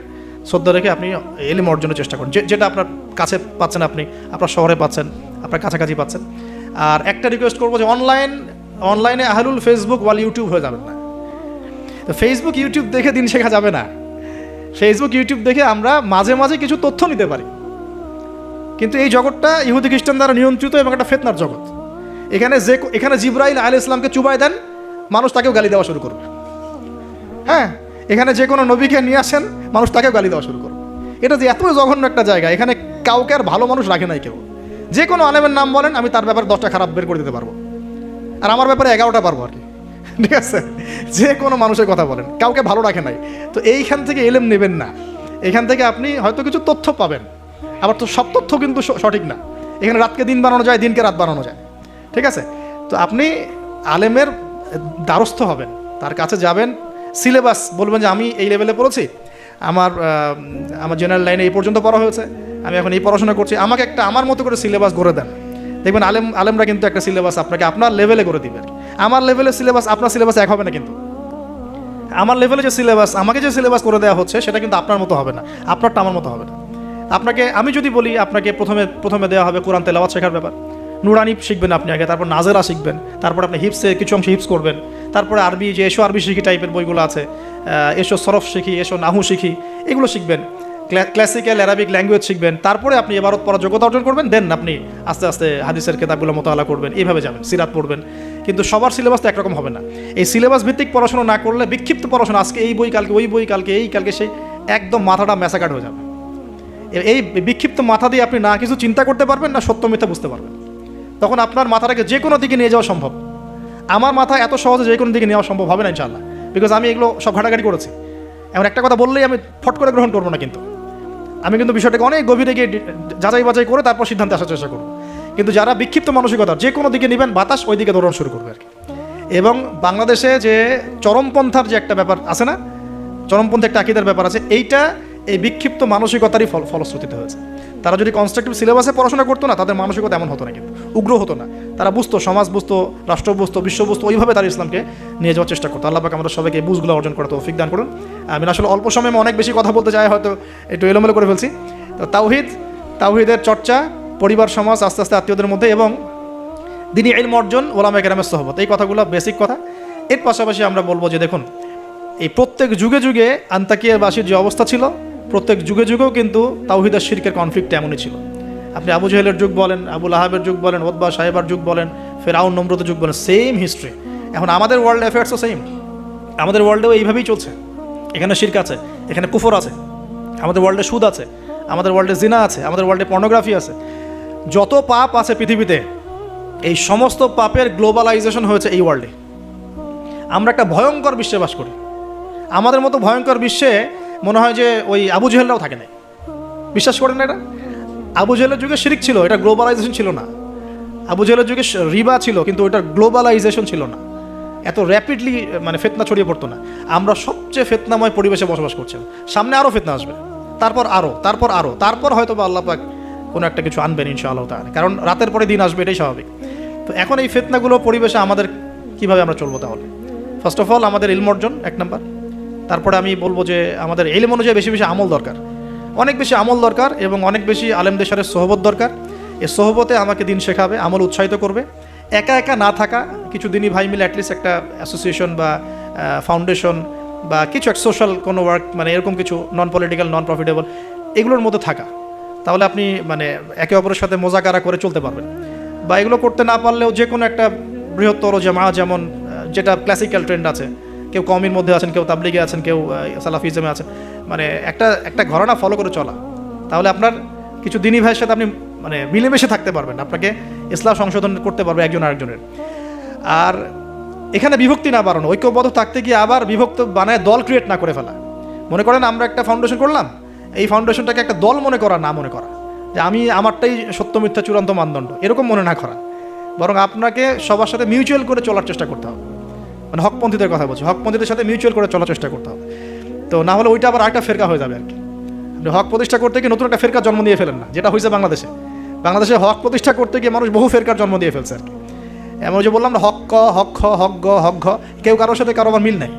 শ্রদ্ধা রেখে আপনি ইলম অর্জনের চেষ্টা করেন, যেটা আপনার কাছে পাচ্ছেন, আপনি আপনার শহরে পাচ্ছেন, আপনার কাছাকাছি পাচ্ছেন। আর একটা রিকোয়েস্ট করবো যে অনলাইনে আহলুল ফেসবুক ওয়াল ইউটিউব হয়ে যাবেন না। তো ফেসবুক ইউটিউব দেখে দিন শেখা যাবে না। ফেসবুক ইউটিউব দেখে আমরা মাঝে মাঝে কিছু তথ্য নিতে পারি, কিন্তু এই জগৎটা ইহুদি খ্রিস্টান দ্বারা নিয়ন্ত্রিত এবং একটা ফিতনার জগৎ। এখানে জিবরাইল আলাইহিস সালামকে চুবাই দেন, মানুষ তাকেও গালি দেওয়া শুরু করবে। হ্যাঁ, এখানে যে কোনো নবীকে নিয়ে আসেন, মানুষ তাকেও গালি দেওয়া শুরু করবে। এটা যে এত জঘন্য একটা জায়গা, এখানে কাউকে আর ভালো মানুষ রাখে নাই কেউ। যে কোনো আলেমের নাম বলেন, আমি তার ব্যাপারে 10টা খারাপ বের করে দিতে পারবো, আর আমার ব্যাপারে 11টা পারবো আর কি। ঠিক আছে, যে কোনো মানুষের কথা বলেন, কাউকে ভালো রাখে নাই। তো এইখান থেকে এলেম নেবেন না, এখান থেকে আপনি হয়তো কিছু তথ্য পাবেন, আবার তো সব তথ্য কিন্তু সঠিক না। এখানে রাতকে দিন বানানো যায়, দিনকে রাত বানানো যায়, ঠিক আছে। তো আপনি আলেমের দ্বারস্থ হবেন, তার কাছে যাবেন, সিলেবাস বলবেন যে আমি এই লেভেলে পড়েছি, আমার জেনারেল লাইনে এই পর্যন্ত পড়া হয়েছে, আমি এখন এই পড়াশোনা করছি, আমাকে একটা আমার মতো করে সিলেবাস গড়ে দেন। দেখবেন আলেমরা কিন্তু একটা সিলেবাস আপনাকে আপনার লেভেলে করে দিবে। আমার লেভেলের সিলেবাস আপনার সিলেবাস এক হবে না, কিন্তু আমার লেভেলে যে সিলেবাস, আমাকে যে সিলেবাস করে দেওয়া হচ্ছে সেটা কিন্তু আপনার মতো হবে না, আপনারটা আমার মতো হবে না। আপনাকে আমি যদি বলি, আপনাকে প্রথমে দেওয়া হবে কোরআন তেলাওয়াত শেখার ব্যাপার, নুরানি শিখবেন আপনি আগে, তারপর নাজেরা শিখবেন, তারপর আপনি হিপসে কিছু অংশ হিপস করবেন, তারপরে আরবি যে এসো আরবি শিখি টাইপের বইগুলো আছে, এসো সরফ শিখি, এসো নাহু শিখি, এগুলো শিখবেন, ক্লাসিক্যাল অ্যারাবিক ল্যাঙ্গুয়েজ শিখবেন, তারপরে আপনি এবারত পড়ার যোগ্যতা অর্জন করবেন, দেন আপনি আস্তে আস্তে হাদিসের কিতাবগুলো মোতালা করবেন, এইভাবে যাবেন, সিরাত পড়বেন। কিন্তু সবার সিলেবাস তো একরকম হবে না। এই সিলেবাস ভিত্তিক পড়াশোনা না করলে, বিক্ষিপ্ত পড়াশোনা, আজকে এই বই, কালকে ওই বই, কালকে সেই, একদম মাথাটা ম্যাসাকাট হয়ে যাবে। এই বিক্ষিপ্ত মাথা দিয়ে আপনি না কিছু চিন্তা করতে পারবেন, না সত্য মিথ্যা বুঝতে পারবেন। তখন আপনার মাথাটাকে যে কোনো দিকে নিয়ে যাওয়া সম্ভব। আমার মাথা এত সহজে যে কোনো দিকে নেওয়া সম্ভব হবে না ইনশাআল্লাহ, বিকজ আমি এগুলো সব ঘাটাঘাটি করেছি। এমন একটা কথা বললেই আমি ফট করে গ্রহণ করবো না, কিন্তু আমি কিন্তু বিষয়টাকে অনেক গভীরে গিয়ে যাচাই বাছাই করে তারপর সিদ্ধান্তে আসার চেষ্টা করব। কিন্তু যারা বিক্ষিপ্ত মানসিকতা, যে কোনো দিকে নেবেন, বাতাস ওই দিকে দৌড়ানো শুরু করবে আর কি। এবং বাংলাদেশে যে চরমপন্থার যে একটা ব্যাপার আছে না, চরমপন্থী একটা আকীদার ব্যাপার আছে, এইটা এই বিক্ষিপ্ত মানসিকতারই ফলশ্রুতিতে হয়েছে। তারা যদি কনস্ট্রাকটিভ সিলেবাসে পড়াশোনা করতো না, তাদের মানসিকতা এমন হতো না, কিন্তু উগ্র হতো না। তারা বুঝতো, সমাজ বুঝতো, রাষ্ট্র বুঝতো, বিশ্ব বুঝতো, ওইভাবে তারা ইসলামকে নিয়ে যাওয়ার চেষ্টা করতো। আল্লাহ পাক আমাদের সবাইকে বুঝগুলো অর্জন করতে তৌফিক দান করুন। আমি আসলে অল্প সময়ে অনেক বেশি কথা বলতে চাই, হয়তো একটু এলোমেলো করে ফেলছি। তো তাওহীদের চর্চা, পরিবার, সমাজ, আস্তে আস্তে আত্মীয়দের মধ্যে, এবং দ্বীনি ইলম অর্জন, ওলামায়ে কেরামের সোহবত, এই কথাগুলো বেসিক কথা। এর পাশাপাশি আমরা বলবো যে দেখুন, এই প্রত্যেক যুগে যুগে আন্তাকিয়াবাসীর যে অবস্থা ছিল, প্রত্যেক যুগে যুগেও কিন্তু তাওহীদ আর শিরকের কনফ্লিক্ট এমনই ছিল। আপনি আবু জাহেলের যুগ বলেন, আবু লাহাবের যুগ বলেন, উতবা সাহেবার যুগ বলেন, ফেরাউন নমরুদের যুগ বলেন, সেম হিস্ট্রি। এখন আমাদের ওয়ার্ল্ড অ্যাফেয়ার্সও সেম, আমাদের ওয়ার্ল্ডেও এইভাবেই চলছে। এখানে শিরক আছে, এখানে কুফর আছে, আমাদের ওয়ার্ল্ডে সুদ আছে, আমাদের ওয়ার্ল্ডে জিনা আছে, আমাদের ওয়ার্ল্ডে পর্নোগ্রাফি আছে। যত পাপ আছে পৃথিবীতে, এই সমস্ত পাপের গ্লোবালাইজেশন হয়েছে এই ওয়ার্ল্ডে। আমরা একটা ভয়ঙ্কর বিশ্বে বাস করি। আমাদের মতো ভয়ঙ্কর বিশ্বে মনে হয় যে ওই আবু জেহেলরাও থাকে না। বিশ্বাস করেন না এটা? আবু জেহেলের যুগে শিরক ছিল, এটা গ্লোবালাইজেশন ছিল না। আবু জেহেলের যুগে রিবা ছিল, কিন্তু ওইটার গ্লোবালাইজেশন ছিল না, এত র্যাপিডলি মানে ফিতনা ছড়িয়ে পড়তো না। আমরা সবচেয়ে ফিতনাময় পরিবেশে বসবাস করছি। সামনে আরও ফিতনা আসবে, তারপর হয়তো বা আল্লাহ পাক কোনো একটা কিছু আনবেন ইনশাআল্লাহ তাআলা, কারণ রাতের পরে দিন আসবে, এটাই স্বাভাবিক। তো এখন এই ফিতনাগুলো পরিবেশে আমাদের কীভাবে আমরা চলবো? তাহলে ফার্স্ট অফ অল আমাদের ইলম অর্জন এক নাম্বার। তারপরে আমি বলবো যে আমাদের ইলম অনুযায়ী বেশি বেশি আমল দরকার, অনেক বেশি আমল দরকার, এবং অনেক বেশি আলেমদের সাথে সোহবত দরকার। এই সোহবতে আমাকে দিন শেখাবে, আমল উৎসাহিত করবে। একা একা না থাকা, কিছু দিনই ভাই মিলে অ্যাটলিস্ট একটা অ্যাসোসিয়েশন বা ফাউন্ডেশন বা কিছু এক সোশ্যাল কোনো ওয়ার্ক, মানে এরকম কিছু নন পলিটিক্যাল, নন প্রফিটেবল, এগুলোর মধ্যে থাকা, তাহলে আপনি মানে একে অপরের সাথে মোজাকারা করে চলতে পারবেন। বা এগুলো করতে না পারলেও যে কোনো একটা বৃহত্তর জামা, যেমন যেটা ক্লাসিক্যাল ট্রেন্ড আছে, কেউ কওমির মধ্যে আছেন, কেউ তাবলিগে আছেন, কেউ সালাফিজমে আছেন, মানে একটা ঘরানা ফলো করে চলা, তাহলে আপনার কিছু দিনী ভাইয়ের সাথে আপনি মানে মিলেমিশে থাকতে পারবেন, আপনাকে ইসলাম সংশোধন করতে পারবে একজন আরেকজনের। আর এখানে বিভক্তি না বাড়ানো, ঐক্যবদ্ধ থাকতে গিয়ে আবার বিভক্ত বানায় দল ক্রিয়েট না করে ফেলা। মনে করেন আমরা একটা ফাউন্ডেশন করলাম, এই ফাউন্ডেশনটাকে একটা দল মনে করা, না মনে করা যে আমি আমারটাই সত্য মিথ্যা চূড়ান্ত মানদণ্ড, এরকম মনে না করা, বরং আপনাকে সবার সাথে মিউচুয়াল করে চলার চেষ্টা করতে হবে। মানে হকপন্থীদের কথা বলছি, হকপন্থীদের সাথে মিউচুয়াল করে চলার চেষ্টা করতে হবে। তো না হলে ওইটা আবার আরেকটা ফেরকা হয়ে যাবে আর কি। আপনি হক প্রতিষ্ঠা করতে গিয়ে নতুন একটা ফেরকার জন্ম দিয়ে ফেলেন না, যেটা হয়েছে বাংলাদেশে হক প্রতিষ্ঠা করতে গিয়ে মানুষ বহু ফেরকার জন্ম দিয়ে ফেলছে আর কি। এমন যে বললাম না, হক ক, হক খ, হক গ, হক ঘ, কেউ কারোর সাথে কারো আবার মিল নাই।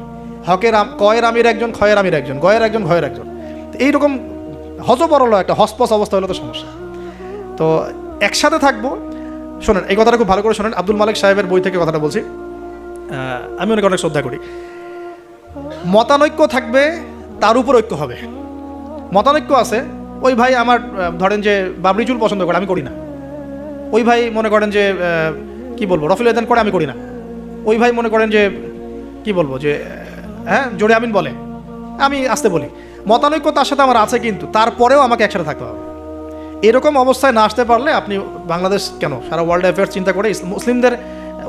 কয়ের আমির একজন, খয়ের আমির একজন, গয়ের একজন, ঘয়ের একজন। তো এইরকম হজবরল একটা হসপস অবস্থা হলে তো সমস্যা। তো একসাথে থাকবো। শোনেন, এই কথাটা খুব ভালো করে শোনেন, আব্দুল মালিক সাহেবের বই থেকে কথাটা বলছি, আমি অনেক শ্রদ্ধা করি। মতানৈক্য থাকবে, তার উপর ঐক্য হবে। মতানৈক্য আছে, ওই ভাই আমার ধরেন যে বাবরি চুল পছন্দ করে, আমি করি না। ওই ভাই মনে করেন যে কি বলবো, রফিল আদান করে, আমি করি না। ওই ভাই মনে করেন যে কি বলবো, যে হ্যাঁ জোরে আমিন বলে, আমি আসতে বলি। মতানৈক্য তার সাথে আমার আছে, কিন্তু তারপরেও আমাকে একসাথে থাকতে হবে। এরকম অবস্থায় না আসতে পারলে আপনি বাংলাদেশ কেন, সারা ওয়ার্ল্ড অ্যাফেয়ার্স চিন্তা করে মুসলিমদের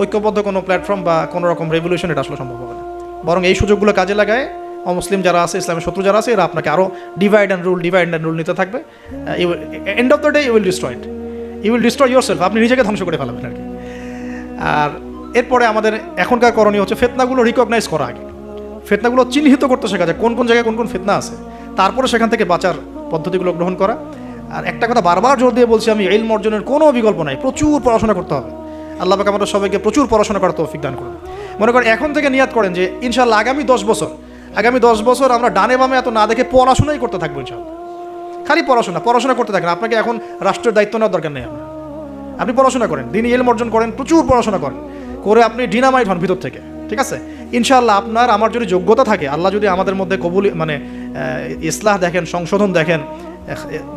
ঐক্যবদ্ধ কোনো প্ল্যাটফর্ম বা কোনো রকম রেভলিউশন এটা আসলে সম্ভব হবে না। বরং এই সুযোগগুলো কাজে লাগায় অমুসলিম যারা আছে, ইসলামের শত্রু যারা আছে, এরা আপনাকে আরও ডিভাইড অ্যান্ড রুল নিতে থাকবে। End of the day you will destroy yourself, আপনি নিজেকে ধ্বংস করে ফেলাবেন আর কি। আর এরপরে আমাদের এখনকার করণীয় হচ্ছে ফিতনাগুলো রিকগনাইজ করা, আগে ফিতনাগুলো চিহ্নিত করতে শেখা যায়, কোন কোন জায়গায় কোন কোন ফিতনা আছে, তারপরে সেখান থেকে বাঁচার পদ্ধতিগুলো গ্রহণ করা। আর একটা কথা বারবার জোর দিয়ে বলছি আমি, ইলম অর্জনের কোনো বিকল্প নাই, প্রচুর পড়াশোনা করতে হবে। আল্লাহ পাক আমাদের সবাইকে প্রচুর পড়াশোনা করার তৌফিক দান করুন। মনে করেন এখন থেকে নিয়াত করেন যে ইনশাআল্লাহ আগামী 10 বছর আমরা ডানে বামে এত না দেখে পড়াশোনাই করতে থাকবো ইনশাআল্লাহ। খালি পড়াশোনা করতে থাকেন। আপনাকে এখন রাষ্ট্রের দায়িত্ব নেওয়ার দরকার নেই। আপনি পড়াশোনা করেন, দিনই ইলম অর্জন করেন, প্রচুর পড়াশোনা করেন, করে আপনি ডিনামাইট হন ভিতর থেকে, ঠিক আছে? ইনশাআল্লাহ আপনার আমার যদি যোগ্যতা থাকে, আল্লাহ যদি আমাদের মধ্যে কবুল মানে ইসলাহ দেখেন, সংশোধন দেখেন,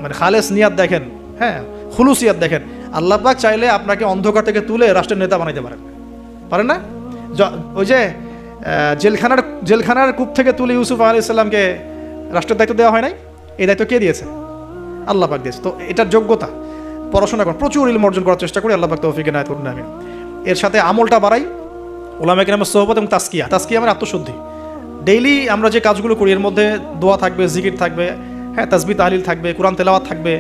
মানে খালেস নিয়াত দেখেন, হ্যাঁ খুলুসিয়াত দেখেন, আল্লাহ পাক চাইলে আপনাকে অন্ধকার থেকে তুলে রাষ্ট্রের নেতা বানাইতে পারেন না? ওই যে জেলখানার কূপ থেকে তুলে ইউসুফ আলাইহিস সালামকে রাষ্ট্রের দায়িত্ব দেওয়া হয় নাই? এই দায়িত্ব কে দিয়েছে? আল্লাহ পাক দিয়েছে। তো এটার যোগ্যতা, পড়াশোনা করুন, প্রচুর ইলম অর্জন করার চেষ্টা করি, আল্লাহ পাক তৌফিক এনায়েত করুন। আমি এর সাথে আমলটা বাড়াই, ওলামায়ে কেরামের সোহবত এবং তাজকিয়া মানে আত্মশুদ্ধি। ডেইলি আমরা যে কাজগুলো করি এর মধ্যে দোয়া থাকবে, জিকির থাকবে, হ্যাঁ তাসবিহ তাহলিল থাকবে, কোরআন তেলাওয়াত থাকবে।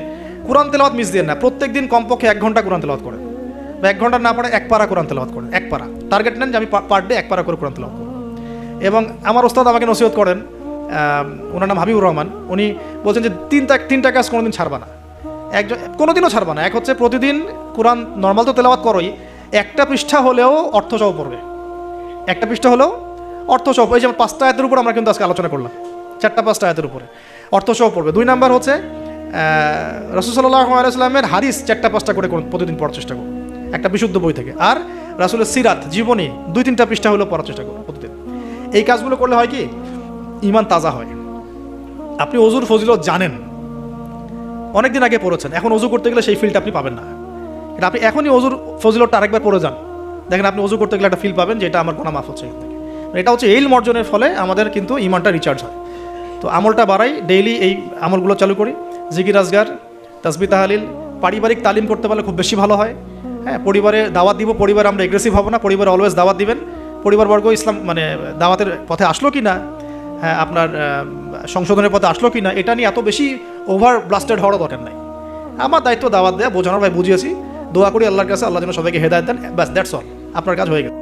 কোরআন তেলাওয়াত মিস দিয়ে না, প্রত্যেক দিন কমপক্ষে 1 ঘন্টা কোরআন তেলাওয়াত করেন, বা 1 ঘন্টা না পড়ে 1 পারা কোরআন তেলাওয়াত করেন। 1 পারা টার্গেট নেন যে আমি পার ডে 1 পারা করে কোরআন তেলাওয়াত করব। এবং আমার ওস্তাদ আমাকে নসিহত করেন, ওনার নাম হাবিবুর রহমান, উনি বলছেন যে তিনটা কাজ কোনোদিন ছাড়বা না, কোনোদিনও ছাড়বা না। এক হচ্ছে প্রতিদিন কোরআন নর্মাল তো তেলাওয়াত করোই, একটা পৃষ্ঠা হলেও অর্থসহ পড়বে, একটা পৃষ্ঠা হলেও অর্থসহ। এই যে 5টা আয়াতের উপর আমরা কিন্তু আজকে আলোচনা করলাম, 4-5টা আয়াতের উপরে অর্থসহ পড়বে। 2 নাম্বার হচ্ছে রাসূল সাল্লাল্লাহু আলাইহি ওয়াসাল্লামের হাদিস 4-5টা করে প্রতিদিন পড়ার চেষ্টা করো, একটা বিশুদ্ধ বই থেকে। আর রাসূলের সিরাত, জীবনী 2-3টা পৃষ্ঠা হলেও পড়ার চেষ্টা করো প্রতিদিন। এই কাজগুলো করলে হয় কি, ঈমান তাজা হয়। আপনি ওযুর ফজিলত জানেন, অনেকদিন আগে পড়েছেন, এখন ওযু করতে গেলে সেই ফিলটা আপনি পাবেন না। এটা আপনি এখনই ওযুর ফজিলতটা আরেকবার পড়ে যান, দেখেন আপনি ওযু করতে গেলে একটা ফিল পাবেন যে এটা আমার গুনাহ মাফ হচ্ছে। এটা হচ্ছে ইলম অর্জনের ফলে আমাদের কিন্তু ঈমানটা রিচার্জ হয়। তো আমলটা বাড়াই, ডেইলি এই আমলগুলো চালু করি, জিকির আজগার, তাসবিহ তাহলিল। পারিবারিক তালিম করতে পারলে খুব বেশি ভালো হয়। হ্যাঁ, পরিবারে দাওয়াত দিব, পরিবারে আমরা এগ্রেসিভ হব না, পরিবারে অলওয়েজ দাওয়াত দিবেন। পরিবারবর্গ ইসলাম মানে দাওয়াতের পথে আসলো কি না, হ্যাঁ আপনার সংশোধনের পথে আসলো কি না, এটা নিয়ে এত বেশি ওভার ব্লাস্টেড হওয়ার দরকার নাই। আমার দায়িত্ব দাওয়াত দেওয়া, বোঝানোর, ভাই বুঝিয়েছি, দোয়া করি আল্লাহর কাছে আল্লাহ যেন সবাইকে হেদায়েত দেন, ব্যাস দ্যাটস অল, আপনার কাজ হয়ে গেল।